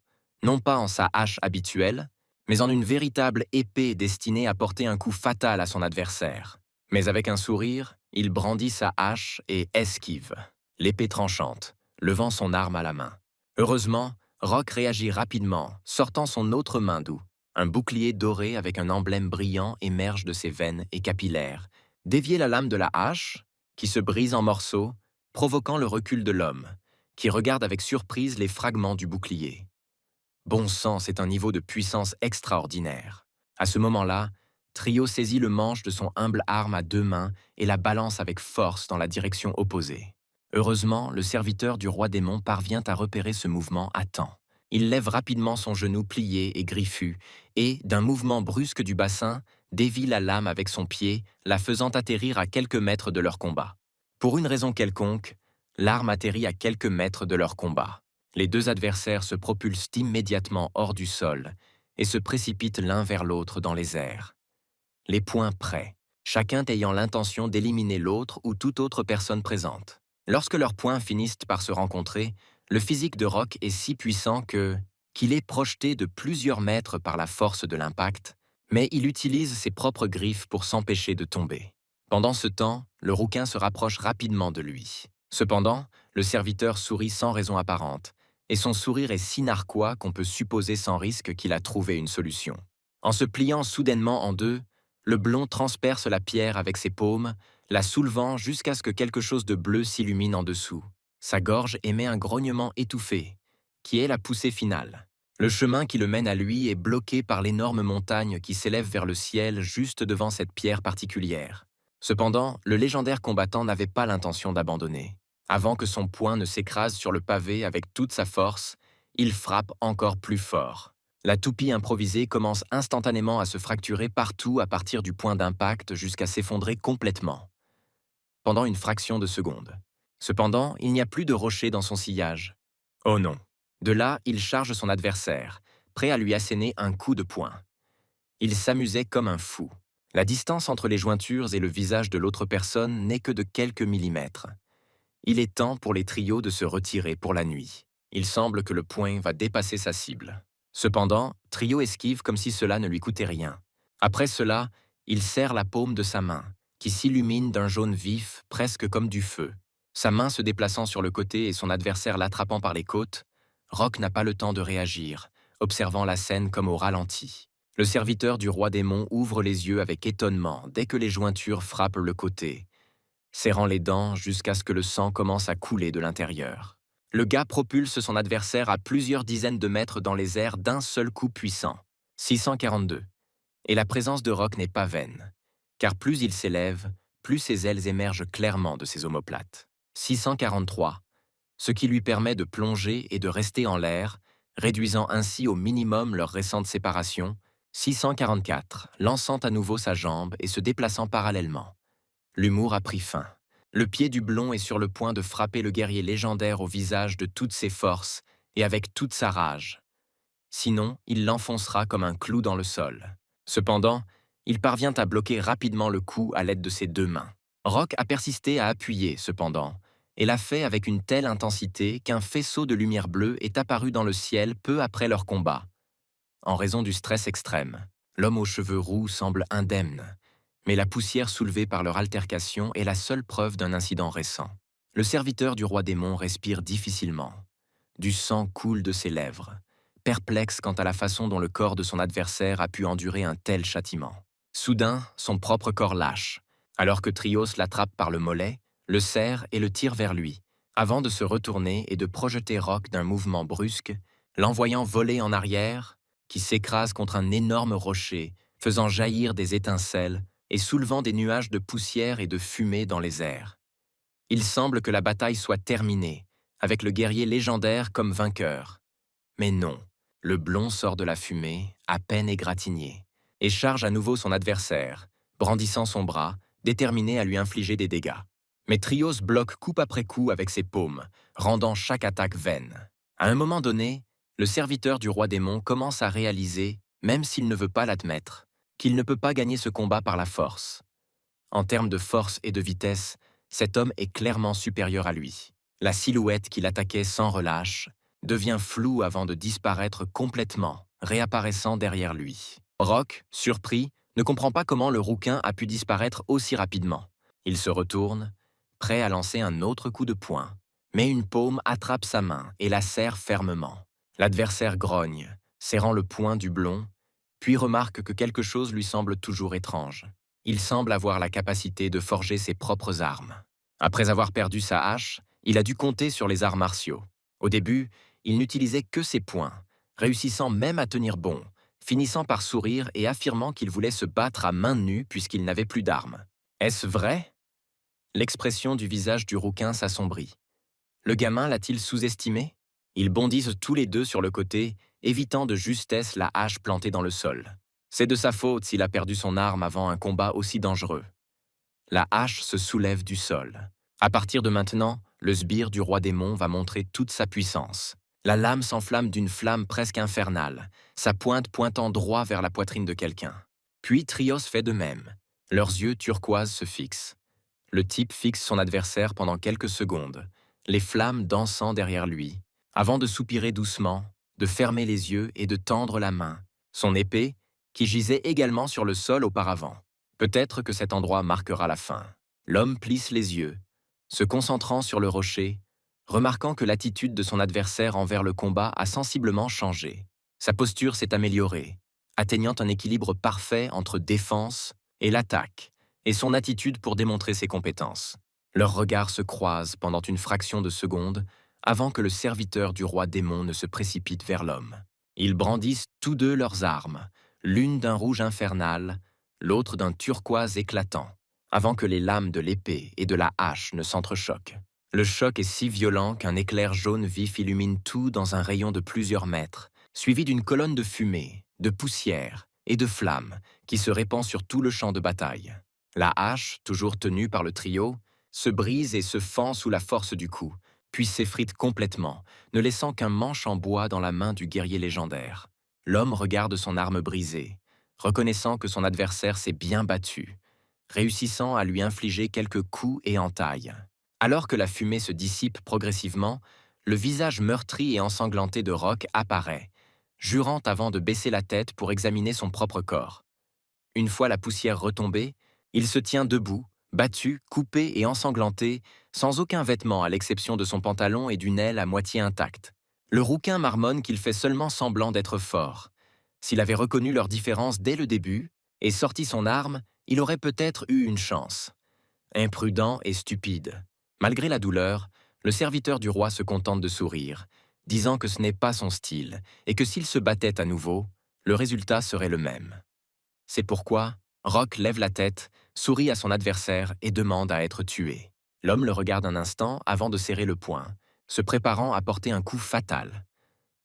non pas en sa hache habituelle, mais en une véritable épée destinée à porter un coup fatal à son adversaire. Mais avec un sourire, il brandit sa hache et esquive, l'épée tranchante, levant son arme à la main. Heureusement, Rock réagit rapidement, sortant son autre main d'où un bouclier doré avec un emblème brillant émerge de ses veines et capillaires, dévier la lame de la hache, qui se brise en morceaux, provoquant le recul de l'homme, qui regarde avec surprise les fragments du bouclier. Bon sang, c'est un niveau de puissance extraordinaire. À ce moment-là, Trio saisit le manche de son humble arme à deux mains et la balance avec force dans la direction opposée. Heureusement, le serviteur du roi démon parvient à repérer ce mouvement à temps. Il lève rapidement son genou plié et griffu et, d'un mouvement brusque du bassin, dévie la lame avec son pied, la faisant atterrir à quelques mètres de leur combat. Pour une raison quelconque, l'arme atterrit à quelques mètres de leur combat. Les deux adversaires se propulsent immédiatement hors du sol et se précipitent l'un vers l'autre dans les airs. Les poings prêts, chacun ayant l'intention d'éliminer l'autre ou toute autre personne présente. Lorsque leurs poings finissent par se rencontrer, le physique de Rock est si puissant qu'il est projeté de plusieurs mètres par la force de l'impact, mais il utilise ses propres griffes pour s'empêcher de tomber. Pendant ce temps, le rouquin se rapproche rapidement de lui. Cependant, le serviteur sourit sans raison apparente, et son sourire est si narquois qu'on peut supposer sans risque qu'il a trouvé une solution. En se pliant soudainement en deux, le blond transperce la pierre avec ses paumes, la soulevant jusqu'à ce que quelque chose de bleu s'illumine en dessous. Sa gorge émet un grognement étouffé, qui est la poussée finale. Le chemin qui le mène à lui est bloqué par l'énorme montagne qui s'élève vers le ciel juste devant cette pierre particulière. Cependant, le légendaire combattant n'avait pas l'intention d'abandonner. Avant que son poing ne s'écrase sur le pavé avec toute sa force, il frappe encore plus fort. La toupie improvisée commence instantanément à se fracturer partout à partir du point d'impact jusqu'à s'effondrer complètement, pendant une fraction de seconde. Cependant, il n'y a plus de rocher dans son sillage. Oh non! De là, il charge son adversaire, prêt à lui asséner un coup de poing. Il s'amusait comme un fou. La distance entre les jointures et le visage de l'autre personne n'est que de quelques millimètres. Il est temps pour les trios de se retirer pour la nuit. Il semble que le poing va dépasser sa cible. Cependant, Trio esquive comme si cela ne lui coûtait rien. Après cela, il serre la paume de sa main, qui s'illumine d'un jaune vif, presque comme du feu. Sa main se déplaçant sur le côté et son adversaire l'attrapant par les côtes, Rock n'a pas le temps de réagir, observant la scène comme au ralenti. Le serviteur du roi démon ouvre les yeux avec étonnement dès que les jointures frappent le côté, serrant les dents jusqu'à ce que le sang commence à couler de l'intérieur. Le gars propulse son adversaire à plusieurs dizaines de mètres dans les airs d'un seul coup puissant. 642. Et la présence de Rock n'est pas vaine, car plus il s'élève, plus ses ailes émergent clairement de ses omoplates. 643. Ce qui lui permet de plonger et de rester en l'air, réduisant ainsi au minimum leur récente séparation. 644. Lançant à nouveau sa jambe et se déplaçant parallèlement. L'humour a pris fin. Le pied du blond est sur le point de frapper le guerrier légendaire au visage de toutes ses forces et avec toute sa rage. Sinon, il l'enfoncera comme un clou dans le sol. Cependant, il parvient à bloquer rapidement le coup à l'aide de ses deux mains. Rock a persisté à appuyer, cependant, et l'a fait avec une telle intensité qu'un faisceau de lumière bleue est apparu dans le ciel peu après leur combat. En raison du stress extrême, l'homme aux cheveux roux semble indemne, mais la poussière soulevée par leur altercation est la seule preuve d'un incident récent. Le serviteur du roi démon respire difficilement. Du sang coule de ses lèvres, perplexe quant à la façon dont le corps de son adversaire a pu endurer un tel châtiment. Soudain, son propre corps lâche, alors que Trios l'attrape par le mollet, le serre et le tire vers lui, avant de se retourner et de projeter Rock d'un mouvement brusque, l'envoyant voler en arrière, qui s'écrase contre un énorme rocher, faisant jaillir des étincelles et soulevant des nuages de poussière et de fumée dans les airs. Il semble que la bataille soit terminée, avec le guerrier légendaire comme vainqueur. Mais non, le blond sort de la fumée, à peine égratigné, et charge à nouveau son adversaire, brandissant son bras, déterminé à lui infliger des dégâts. Mais Trios bloque coup après coup avec ses paumes, rendant chaque attaque vaine. À un moment donné, le serviteur du roi démon commence à réaliser, même s'il ne veut pas l'admettre, qu'il ne peut pas gagner ce combat par la force. En termes de force et de vitesse, cet homme est clairement supérieur à lui. La silhouette qui l'attaquait sans relâche devient floue avant de disparaître complètement, réapparaissant derrière lui. Rock, surpris, ne comprend pas comment le rouquin a pu disparaître aussi rapidement. Il se retourne, prêt à lancer un autre coup de poing, mais une paume attrape sa main et la serre fermement. L'adversaire grogne, serrant le poing du blond, puis remarque que quelque chose lui semble toujours étrange. Il semble avoir la capacité de forger ses propres armes. Après avoir perdu sa hache, il a dû compter sur les arts martiaux. Au début, il n'utilisait que ses poings, réussissant même à tenir bon, finissant par sourire et affirmant qu'il voulait se battre à main nue puisqu'il n'avait plus d'armes. Est-ce vrai? L'expression du visage du rouquin s'assombrit. Le gamin l'a-t-il sous-estimé? Ils bondissent tous les deux sur le côté, évitant de justesse la hache plantée dans le sol. C'est de sa faute s'il a perdu son arme avant un combat aussi dangereux. La hache se soulève du sol. À partir de maintenant, le sbire du roi démon va montrer toute sa puissance. La lame s'enflamme d'une flamme presque infernale, sa pointe pointant droit vers la poitrine de quelqu'un. Puis Trios fait de même. Leurs yeux turquoises se fixent. Le type fixe son adversaire pendant quelques secondes, les flammes dansant derrière lui, avant de soupirer doucement, de fermer les yeux et de tendre la main, son épée, qui gisait également sur le sol auparavant. Peut-être que cet endroit marquera la fin. L'homme plisse les yeux, se concentrant sur le rocher, remarquant que l'attitude de son adversaire envers le combat a sensiblement changé. Sa posture s'est améliorée, atteignant un équilibre parfait entre défense et l'attaque, et son attitude pour démontrer ses compétences. Leurs regards se croisent pendant une fraction de seconde avant que le serviteur du roi démon ne se précipite vers l'homme. Ils brandissent tous deux leurs armes, l'une d'un rouge infernal, l'autre d'un turquoise éclatant, avant que les lames de l'épée et de la hache ne s'entrechoquent. Le choc est si violent qu'un éclair jaune vif illumine tout dans un rayon de plusieurs mètres, suivi d'une colonne de fumée, de poussière et de flammes qui se répand sur tout le champ de bataille. La hache, toujours tenue par le trio, se brise et se fend sous la force du coup, puis s'effrite complètement, ne laissant qu'un manche en bois dans la main du guerrier légendaire. L'homme regarde son arme brisée, reconnaissant que son adversaire s'est bien battu, réussissant à lui infliger quelques coups et entailles. Alors que la fumée se dissipe progressivement, le visage meurtri et ensanglanté de Rock apparaît, jurant avant de baisser la tête pour examiner son propre corps. Une fois la poussière retombée, il se tient debout, battu, coupé et ensanglanté, sans aucun vêtement à l'exception de son pantalon et d'une aile à moitié intacte. Le rouquin marmonne qu'il fait seulement semblant d'être fort. S'il avait reconnu leur différence dès le début et sorti son arme, il aurait peut-être eu une chance. Imprudent et stupide. Malgré la douleur, le serviteur du roi se contente de sourire, disant que ce n'est pas son style et que s'il se battait à nouveau, le résultat serait le même. C'est pourquoi Rock lève la tête, sourit à son adversaire et demande à être tué. L'homme le regarde un instant avant de serrer le poing, se préparant à porter un coup fatal.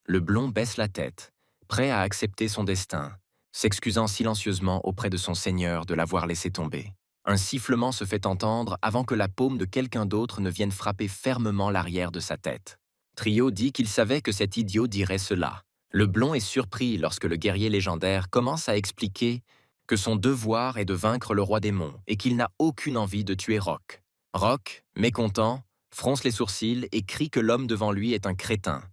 Le blond baisse la tête, prêt à accepter son destin, s'excusant silencieusement auprès de son seigneur de l'avoir laissé tomber. Un sifflement se fait entendre avant que la paume de quelqu'un d'autre ne vienne frapper fermement l'arrière de sa tête. Trio dit qu'il savait que cet idiot dirait cela. Le blond est surpris lorsque le guerrier légendaire commence à expliquer que son devoir est de vaincre le roi démon et qu'il n'a aucune envie de tuer Rock. Rock, mécontent, fronce les sourcils et crie que l'homme devant lui est un crétin,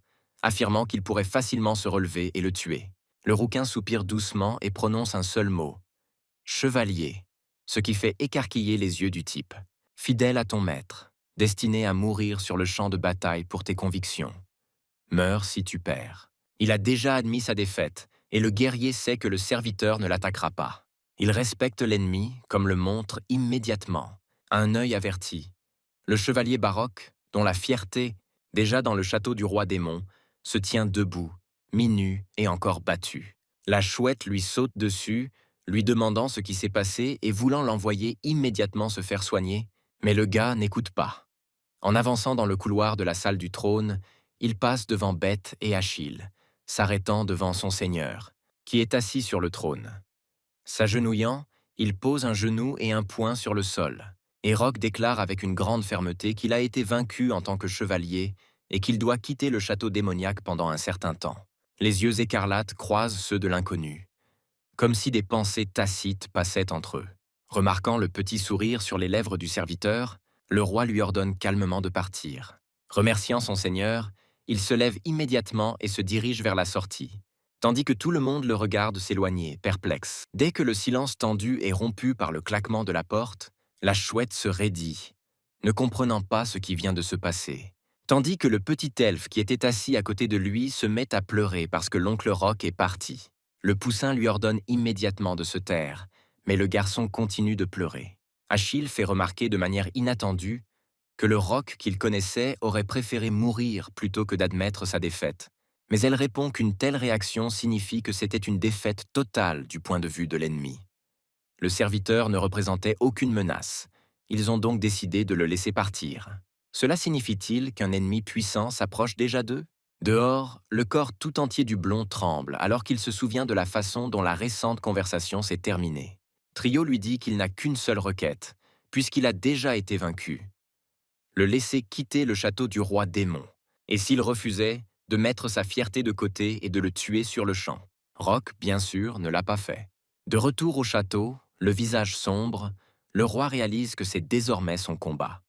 affirmant qu'il pourrait facilement se relever et le tuer. Le rouquin soupire doucement et prononce un seul mot. « Chevalier », ce qui fait écarquiller les yeux du type. « Fidèle à ton maître, destiné à mourir sur le champ de bataille pour tes convictions. Meurs si tu perds. » Il a déjà admis sa défaite, et le guerrier sait que le serviteur ne l'attaquera pas. Il respecte l'ennemi, comme le montre immédiatement, à un œil averti. Le chevalier baroque, dont la fierté, déjà dans le château du roi démon, se tient debout, mi-nu et encore battu. La chouette lui saute dessus, lui demandant ce qui s'est passé et voulant l'envoyer immédiatement se faire soigner, mais le gars n'écoute pas. En avançant dans le couloir de la salle du trône, il passe devant Beth et Achille, s'arrêtant devant son seigneur, qui est assis sur le trône. S'agenouillant, il pose un genou et un poing sur le sol, et Rock déclare avec une grande fermeté qu'il a été vaincu en tant que chevalier et qu'il doit quitter le château démoniaque pendant un certain temps. Les yeux écarlates croisent ceux de l'inconnu, comme si des pensées tacites passaient entre eux. Remarquant le petit sourire sur les lèvres du serviteur, le roi lui ordonne calmement de partir. Remerciant son seigneur, il se lève immédiatement et se dirige vers la sortie, tandis que tout le monde le regarde s'éloigner, perplexe. Dès que le silence tendu est rompu par le claquement de la porte, la chouette se raidit, ne comprenant pas ce qui vient de se passer, tandis que le petit elfe qui était assis à côté de lui se met à pleurer parce que l'oncle Roc est parti. Le poussin lui ordonne immédiatement de se taire, mais le garçon continue de pleurer. Achille fait remarquer de manière inattendue que le Roc qu'il connaissait aurait préféré mourir plutôt que d'admettre sa défaite. Mais elle répond qu'une telle réaction signifie que c'était une défaite totale du point de vue de l'ennemi. Le serviteur ne représentait aucune menace. Ils ont donc décidé de le laisser partir. Cela signifie-t-il qu'un ennemi puissant s'approche déjà d'eux? Dehors, le corps tout entier du blond tremble alors qu'il se souvient de la façon dont la récente conversation s'est terminée. Trio lui dit qu'il n'a qu'une seule requête, puisqu'il a déjà été vaincu: le laisser quitter le château du roi démon, et s'il refusait, de mettre sa fierté de côté et de le tuer sur le champ. Roc, bien sûr, ne l'a pas fait. De retour au château, le visage sombre, le roi réalise que c'est désormais son combat.